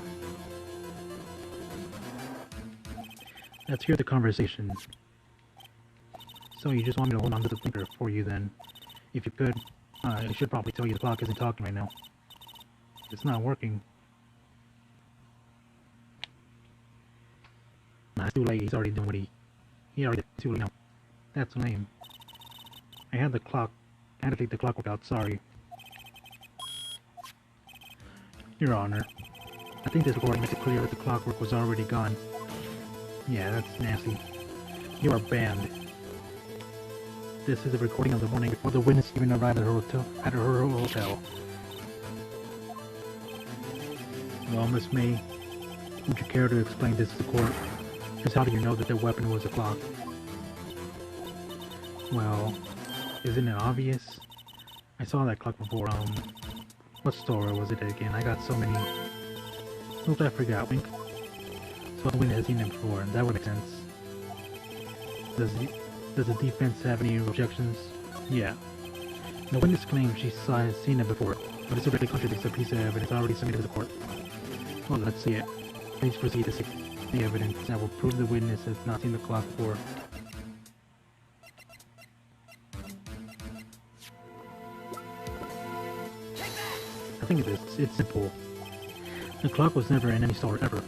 Let's hear the conversation. So you just want me to hold on to the finger for you then? If you could, I should probably tell you the clock isn't talking right now. It's not working. Nah, it's too late. He's already doing what he already did. Too late now. That's lame. I had to take the clockwork out, sorry. Your Honor, I think this recording makes it clear that the clockwork was already gone. Yeah, that's nasty. You are banned. This is a recording of the morning before the witness even arrived at her hotel. Well, Miss May, would you care to explain this to the court? Just how do you know that their weapon was a clock? Well, isn't it obvious? I saw that clock before, what store was it again? I got so many. Oops, I forgot, wink. So the witness has seen him before, that would make sense. Does the defense have any objections? Yeah. The witness claims she has seen it before, but it directly contradicts a piece of evidence already submitted to the court. Well, let's see it. Please proceed to see the evidence that will prove the witness has not seen the clock before. I think it's simple. The clock was never in any store ever.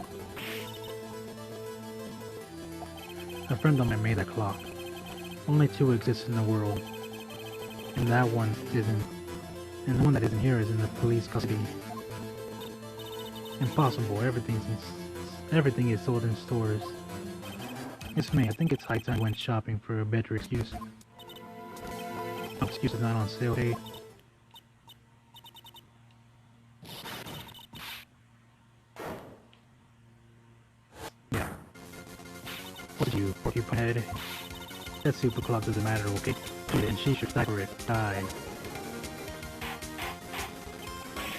A friend of mine made that clock. Only two exist in the world, and that one isn't. And the one that isn't here is in the police custody. Impossible. Everything is sold in stores. Miss May, I think it's high time I went shopping for a better excuse. No excuse is not on sale. Hey. Yeah. What did you porcupine head? That super clock doesn't matter, okay? And she should die for it. Die.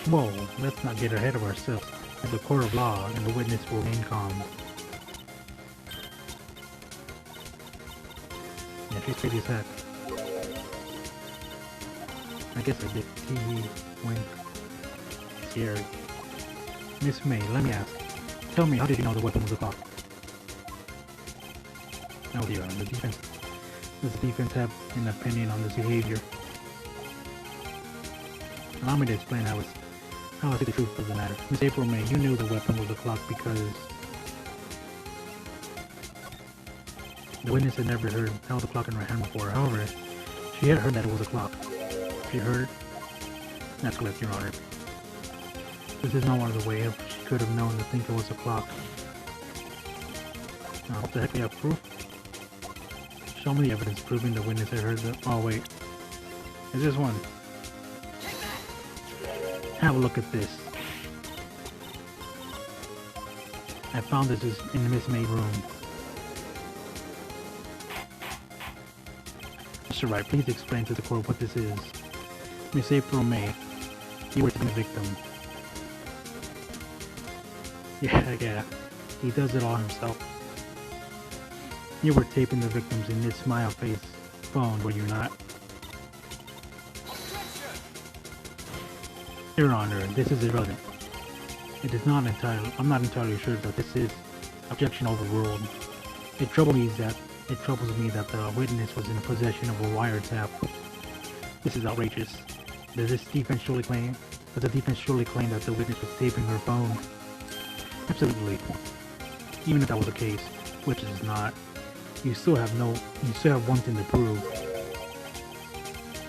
Whoa, let's not get ahead of ourselves. It's a court of law, and the witness will remain calm. Yeah, she's crazy as heck. I guess I did. Tee wink. Scary. Miss May, let me ask. Tell me, how did you know the weapon was a clock? Oh dear, does the defense have an opinion on this behavior? Allow me to explain how I see the truth of the matter. Miss April May, you knew the weapon was a clock because... The witness had never held a clock in her hand before. However, she had heard that it was a clock. She heard? That's correct, Your Honor. This is no other way she could have known to think it was a clock. What the heck, we have proof? Show me the evidence proving the witness had heard the— oh wait. Is this one? Have a look at this. I found this in Miss May's room. Mr. Wright, please explain to the court what this is. Miss April May, you were the victim. Yeah, he does it all himself. You were taping the victims in this smile face phone, were you not? Your Honor, this is irrelevant. I'm not entirely sure that this is objection overruled. It troubles me that the witness was in possession of a wiretap. This is outrageous. Does the defense surely claim that the witness was taping her phone? Absolutely. Even if that was the case, which it is not, you still have one thing to prove.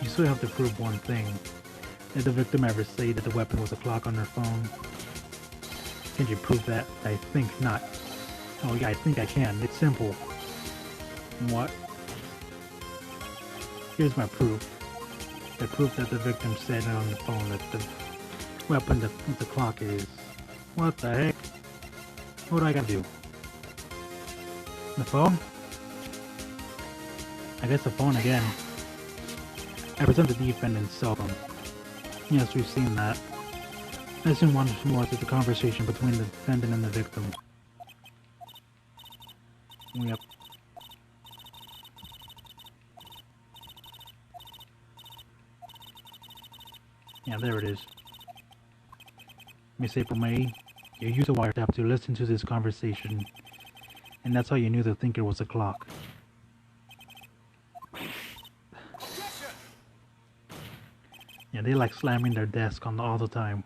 You still have to prove one thing. Did the victim ever say that the weapon was a clock on her phone? Can you prove that? I think not. Oh yeah, I think I can. It's simple. What? Here's my proof. The proof that the victim said on the phone that the weapon that the clock is. What the heck? What do I gotta do? The phone? I guess the phone again. I present the defendant's cell phone. Yes, we've seen that. I soon wanted more to the conversation between the defendant and the victim. Yep. Yeah, there it is. Miss April May, you used a wiretap to listen to this conversation, and that's how you knew the thinker was a clock. Yeah, they like slamming their desk all the time.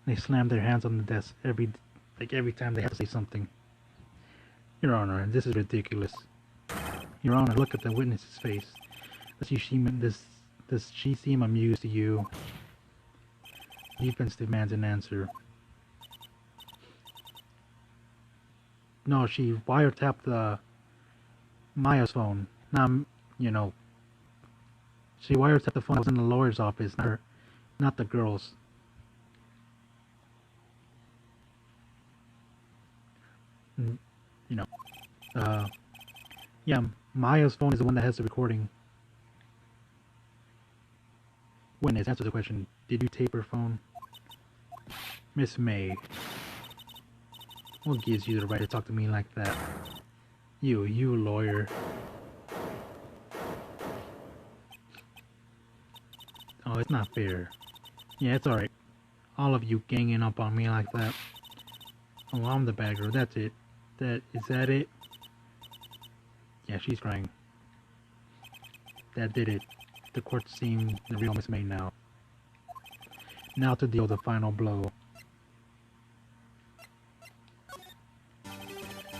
They slam their hands on the desk every time they have to say something. Your Honor, this is ridiculous. Your Honor, look at the witness's face. Does she seem amused to you? Defense demands an answer. No, she wiretapped Maya's phone. She wiretapped the phone that was in the lawyer's office, not the girl's. Yeah, Maya's phone is the one that has the recording. Witness, answer the question. Did you tape her phone? Miss May. What gives you the right to talk to me like that? You lawyer. Oh, it's not fair. Yeah, it's alright. All of you ganging up on me like that. Oh, I'm the bad girl, that's it. Is that it? Yeah, she's crying. That did it. The court's seen the real Miss May now. Now to deal the final blow.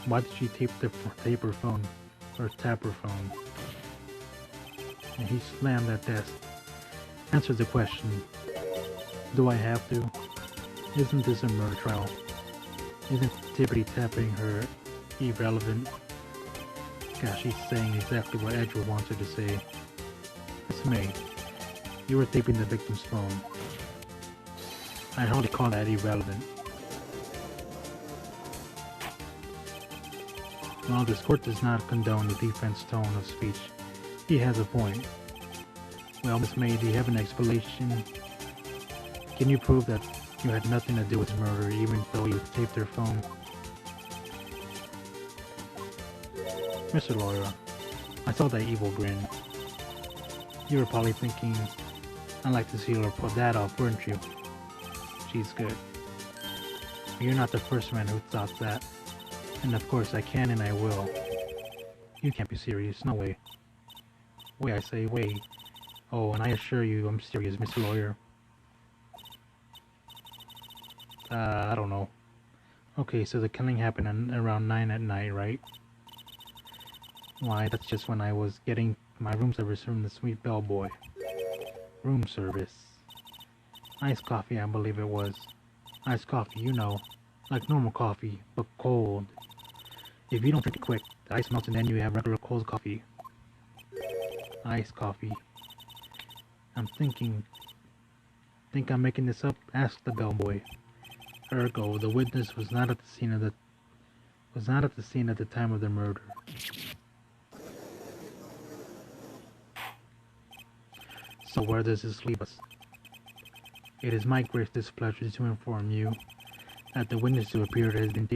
Why did she tape her phone? Or tap her phone? And he slammed that desk. Answer the question. Do I have to? Isn't this a murder trial? Isn't tippity tapping her irrelevant? Gosh, she's saying exactly what Edgewood wants her to say. Miss May, you were taping the victim's phone. I'd hardly call that irrelevant. While this court does not condone the defense tone of speech, he has a point. Well, Miss May, do you have an explanation? Can you prove that you had nothing to do with the murder, even though you taped her phone? Mr. Lawyer, I saw that evil grin. You were probably thinking, I'd like to see her pull that off, weren't you? She's good. You're not the first man who thought that. And of course I can and I will. You can't be serious, no way. Wait, I say, wait. Oh, and I assure you I'm serious, Mr. Lawyer. I don't know. Okay, so the killing happened around 9 at night, right? Why, that's just when I was getting my room service from the sweet bellboy. Room service. Iced coffee, I believe it was. Iced coffee, you know. Like normal coffee, but cold. If you don't drink it quick, the ice melts and then you have regular cold coffee. Iced coffee. I'm thinking... Think I'm making this up? Asked the bellboy. Ergo, the witness was not at the scene at the time of the murder. So where does this leave us? It is my great displeasure to inform you that the witness who appeared has been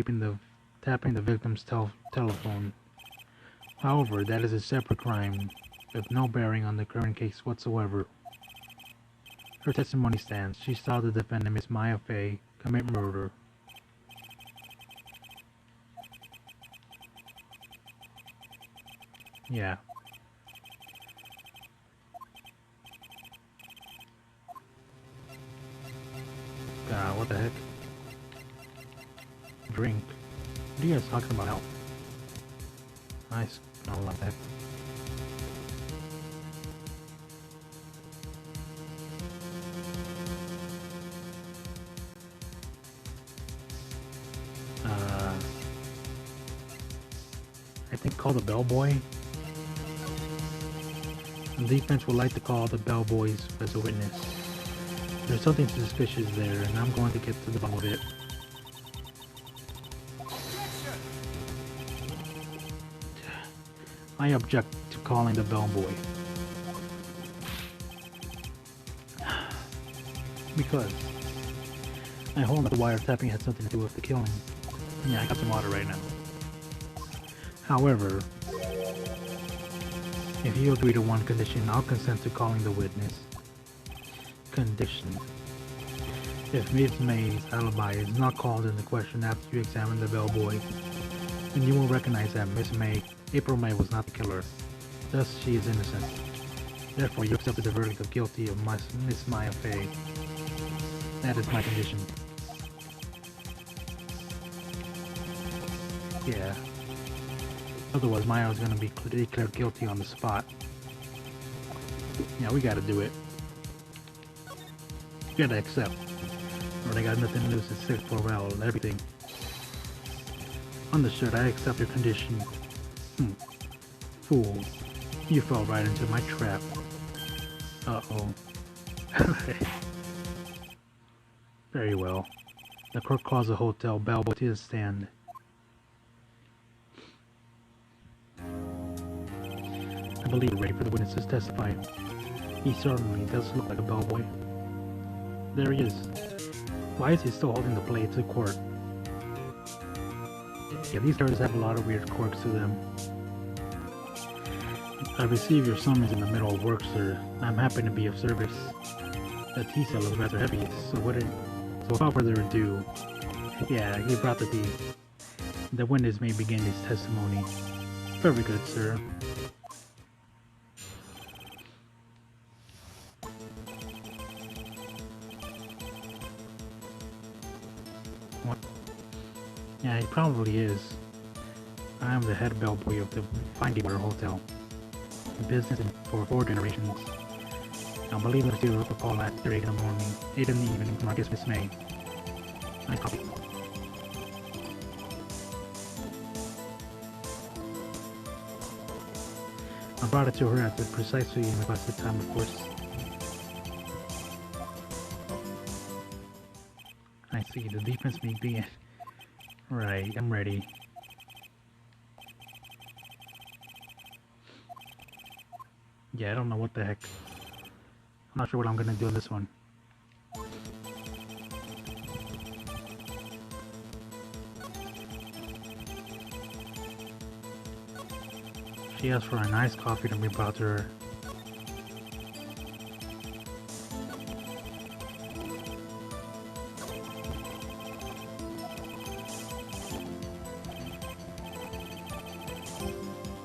tapping the victim's telephone. However, that is a separate crime, with no bearing on the current case whatsoever. Her testimony stands. She saw the defendant, Miss Maya Fey, commit murder. Yeah. What the heck? Drink. What are you guys talking about? Help. Nice. I love that. I think call the bellboy. The defense would like to call the bellboys as a witness. There's something suspicious there, and I'm going to get to the bottom of it. I object to calling the bellboy. Because I hold that the wiretapping had something to do with the killing. Yeah, I got some water right now. However, if you agree to one condition, I'll consent to calling the witness. Condition. If Miss May's alibi is not called into question after you examine the bellboy, then you will recognize that April May was not the killer. Thus, she is innocent. Therefore, you accepted the verdict of guilty of Miss Maya Fey. That is my condition. Yeah. Otherwise, Maya was gonna be declared guilty on the spot. Yeah, we gotta do it. You gotta accept. Or they got nothing to lose, it's sick for well, everything. Understood, I accept your condition. Fool. You fell right into my trap. Uh-oh. Very well. The court calls the hotel bellboy to the stand. I believe we're ready for the witnesses to testify. He certainly does look like a bellboy. There he is. Why is he still holding the blade to the court? Yeah, these guards have a lot of weird quirks to them. I received your summons in the middle of work, sir. I'm happy to be of service. That tea cell is rather heavy, so without further ado, yeah, he brought the tea. The witness may begin his testimony. Very good, sir. What? Yeah, he probably is. I am the head bellboy of the Finding Water Hotel. In business for 4 generations. I believe that you recall after 8 in the morning, 8 in the evening, Marcus Miss May. Nice copy. I brought it to her at the precisely requested time, of course. I see, the defense may be... Right, I'm ready. Yeah, I don't know what the heck. I'm not sure what I'm gonna do on this one. She asked for a nice coffee to be brought to her.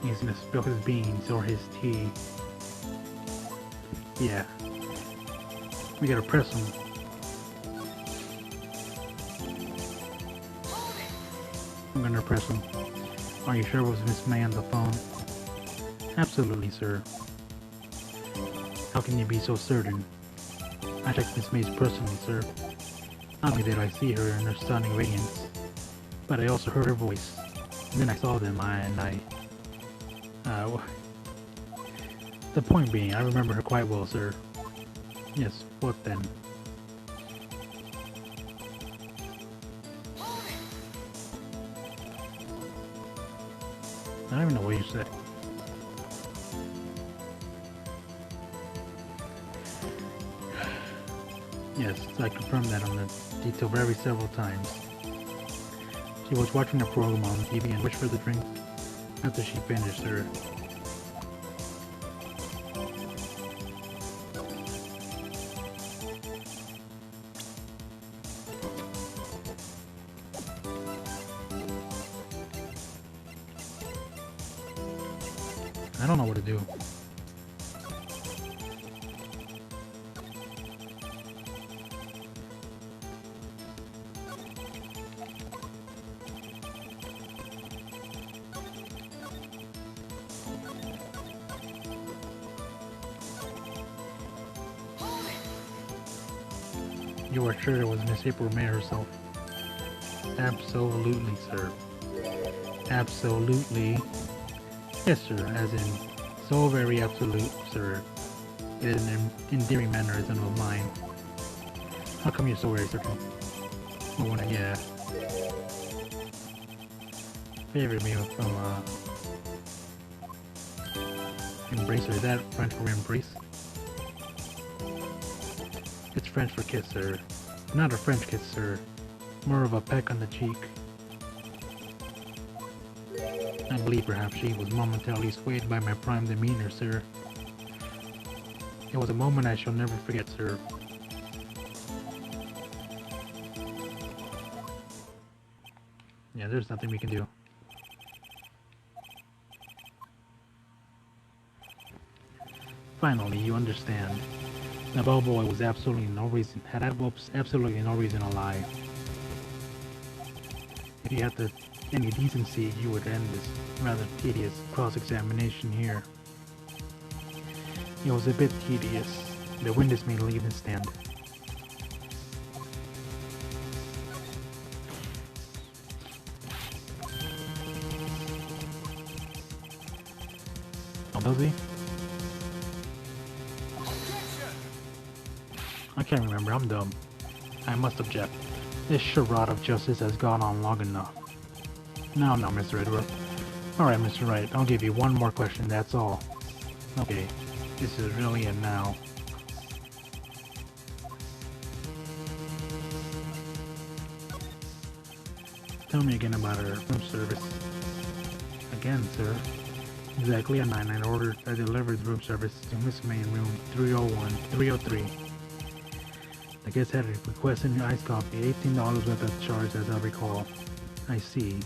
He's gonna spill his beans or his tea. Yeah. We gotta press him. I'm gonna press him. Are you sure it was Miss May on the phone? Absolutely, sir. How can you be so certain? I checked Miss Mays personally, sir. Not only did I see her in her stunning radiance, but I also heard her voice. And then I saw them, the point being, I remember her quite well, sir. Yes, what then? I don't even know what you said. Yes, I confirmed that on the detail very several times. She was watching a program on TV and wished for the drink after she finished, sir. I don't know what to do. You are sure it was Miss April May herself? Absolutely, sir. Absolutely. Yes, sir, as in, so very absolute, sir. It is an endearing mannerism of mine. How come you're so very certain? I wanna, yeah. Favorite meal from, Embracer. Is that French for embrace? It's French for kiss, sir. Not a French kiss, sir. More of a peck on the cheek. I believe perhaps she was momentarily swayed by my prime demeanor, sir. It was a moment I shall never forget, sir. Yeah, there's nothing we can do. Finally, you understand. The bellboy was absolutely no reason, had absolutely no reason to lie. If you had any decency, you would end this rather tedious cross-examination here. It was a bit tedious. The witness may leave and stand. Oh, does he? I can't remember, I'm dumb. I must object. This charade of justice has gone on long enough. No, Mr. Edward. Alright, Mr. Wright, I'll give you one more question, that's all. Okay, this is really it now. Tell me again about our room service. Again, sir. Exactly at 9 I ordered a delivered room service to Miss May in room 303. The guest had requested an iced coffee, $18 worth of charge as I recall. I see.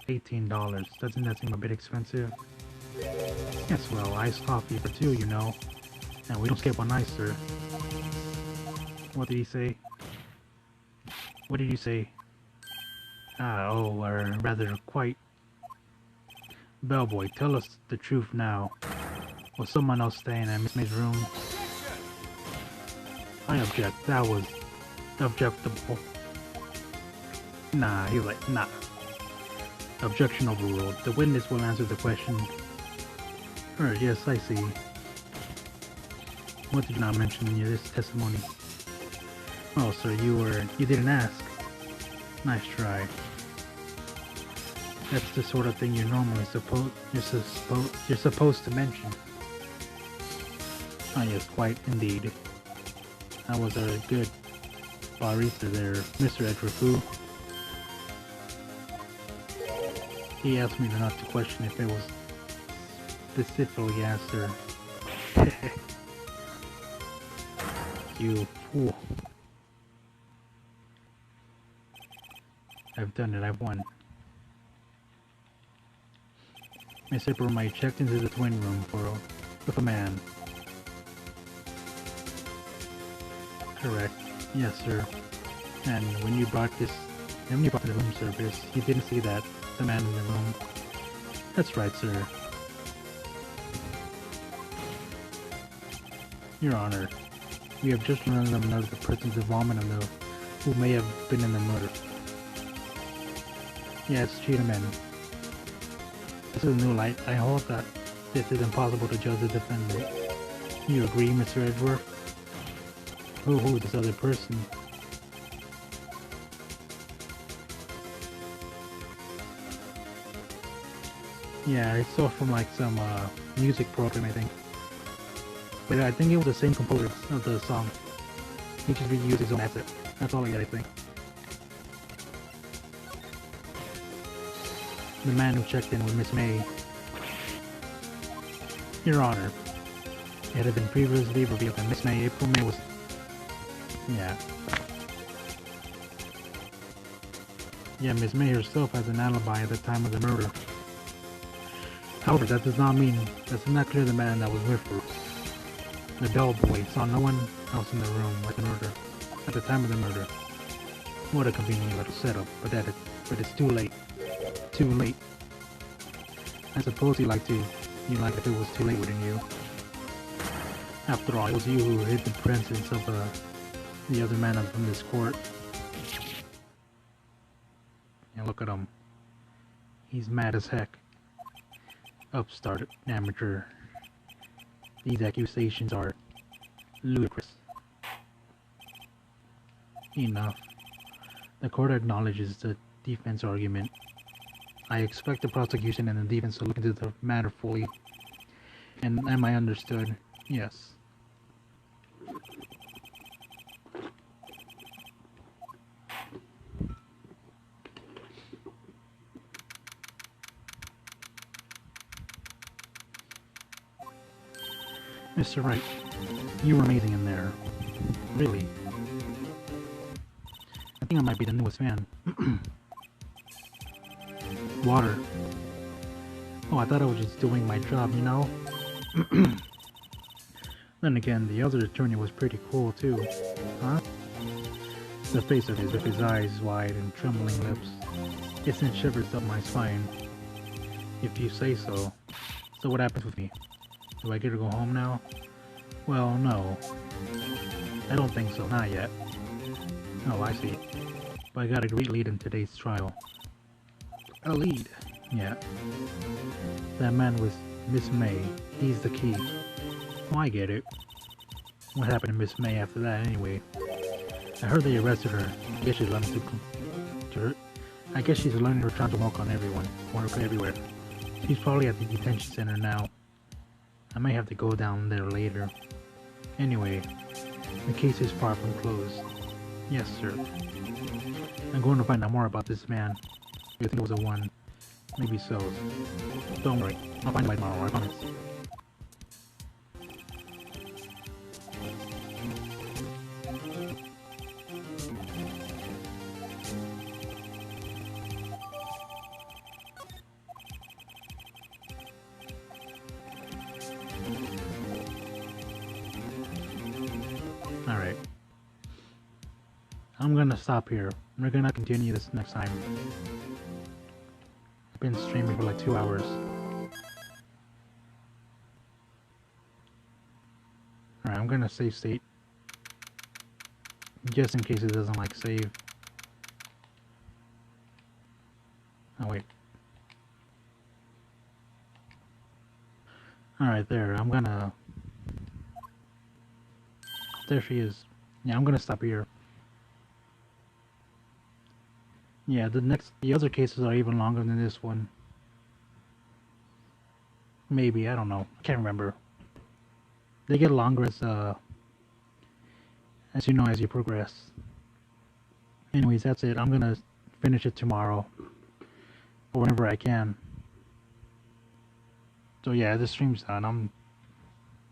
$18. Doesn't that seem a bit expensive? Yes, well, iced coffee for two, you know. And we don't skip on ice, sir. What did he say? What did you say? Or rather, quite. Bellboy, tell us the truth now. Was someone else staying at Miss May's room? I object. That was objectable. Nah, he's like, nah. Objection overruled. The witness will answer the question. Yes, I see. What did you not mention in your testimony? Oh, sir, you didn't ask. Nice try. That's the sort of thing you're supposed to mention. Ah, yes, quite indeed. I was a good barista there, Mr. Edward. He asked me not to question if it was specifically asked her. You fool. I've done it, I've won. Miss April May checked into the twin room with a man. Correct. Yes, sir. And when you brought the room service, you didn't see the man in the room. That's right, sir. Your Honor, we have just learned of the presence of involvement of those who may have been in the murder. Yes, Cheetahman. This is new light. I hold that this is impossible to judge the defendant. You agree, Mr. Edgeworth? Who is this other person? Yeah, I saw from like some music program, I think. But I think it was the same composer of the song. He just reused his own asset. That's all I get, I think. The man who checked in with Miss May. Your Honor, it had been previously revealed that Miss May, April May was... Yeah. Yeah, Miss May herself has an alibi at the time of the murder. However, that does not clear the man that was with her. The bellboy saw no one else in the room at the time of the murder. What a convenient little setup, but it's too late. Too late. I suppose you like if it was too late, wouldn't you? After all, it was you who hid the presence of the other man from this court. And look at him. He's mad as heck. Upstart, amateur. These accusations are ludicrous. Enough. The court acknowledges the defense argument. I expect the prosecution and the defense to look into the matter fully. And am I understood? Yes. Mr. Wright, you were amazing in there. Really. I think I might be the newest fan. Water. Oh, I thought I was just doing my job, you know? Then again, the other attorney was pretty cool too. Huh? The face of his, with his eyes wide and trembling lips. It sent shivers up my spine. If you say so. So what happens with me? Do I get to go home now? Well, no. I don't think so, not yet. Oh, I see. But I got a great lead in today's trial. A lead? Yeah. That man was Miss May. He's the key. Oh, I get it. What happened to Miss May after that, anyway? I heard they arrested her. I guess she's learning I guess she's learning her trying to walk on everyone. Work everywhere. She's probably at the detention center now. I might have to go down there later. Anyway, the case is far from closed. Yes, sir. I'm going to find out more about this man. You think it was a one? Maybe so. Don't worry. I'll find out by tomorrow, I promise. Alright. I'm gonna stop here. We're gonna continue this next time. I've been streaming for like 2 hours. Alright, I'm gonna save state. Just in case it doesn't like save. Oh wait. Alright, there. I'm gonna... There she is. Yeah, I'm gonna stop here. Yeah, the other cases are even longer than this one. Maybe, I don't know. I can't remember. They get longer as you know, as you progress. Anyways, that's it. I'm gonna finish it tomorrow. Or whenever I can. So yeah, this stream's done.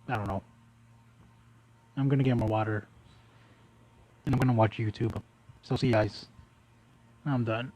I don't know. I'm gonna get more water. And I'm gonna watch YouTube. So see you guys. I'm done.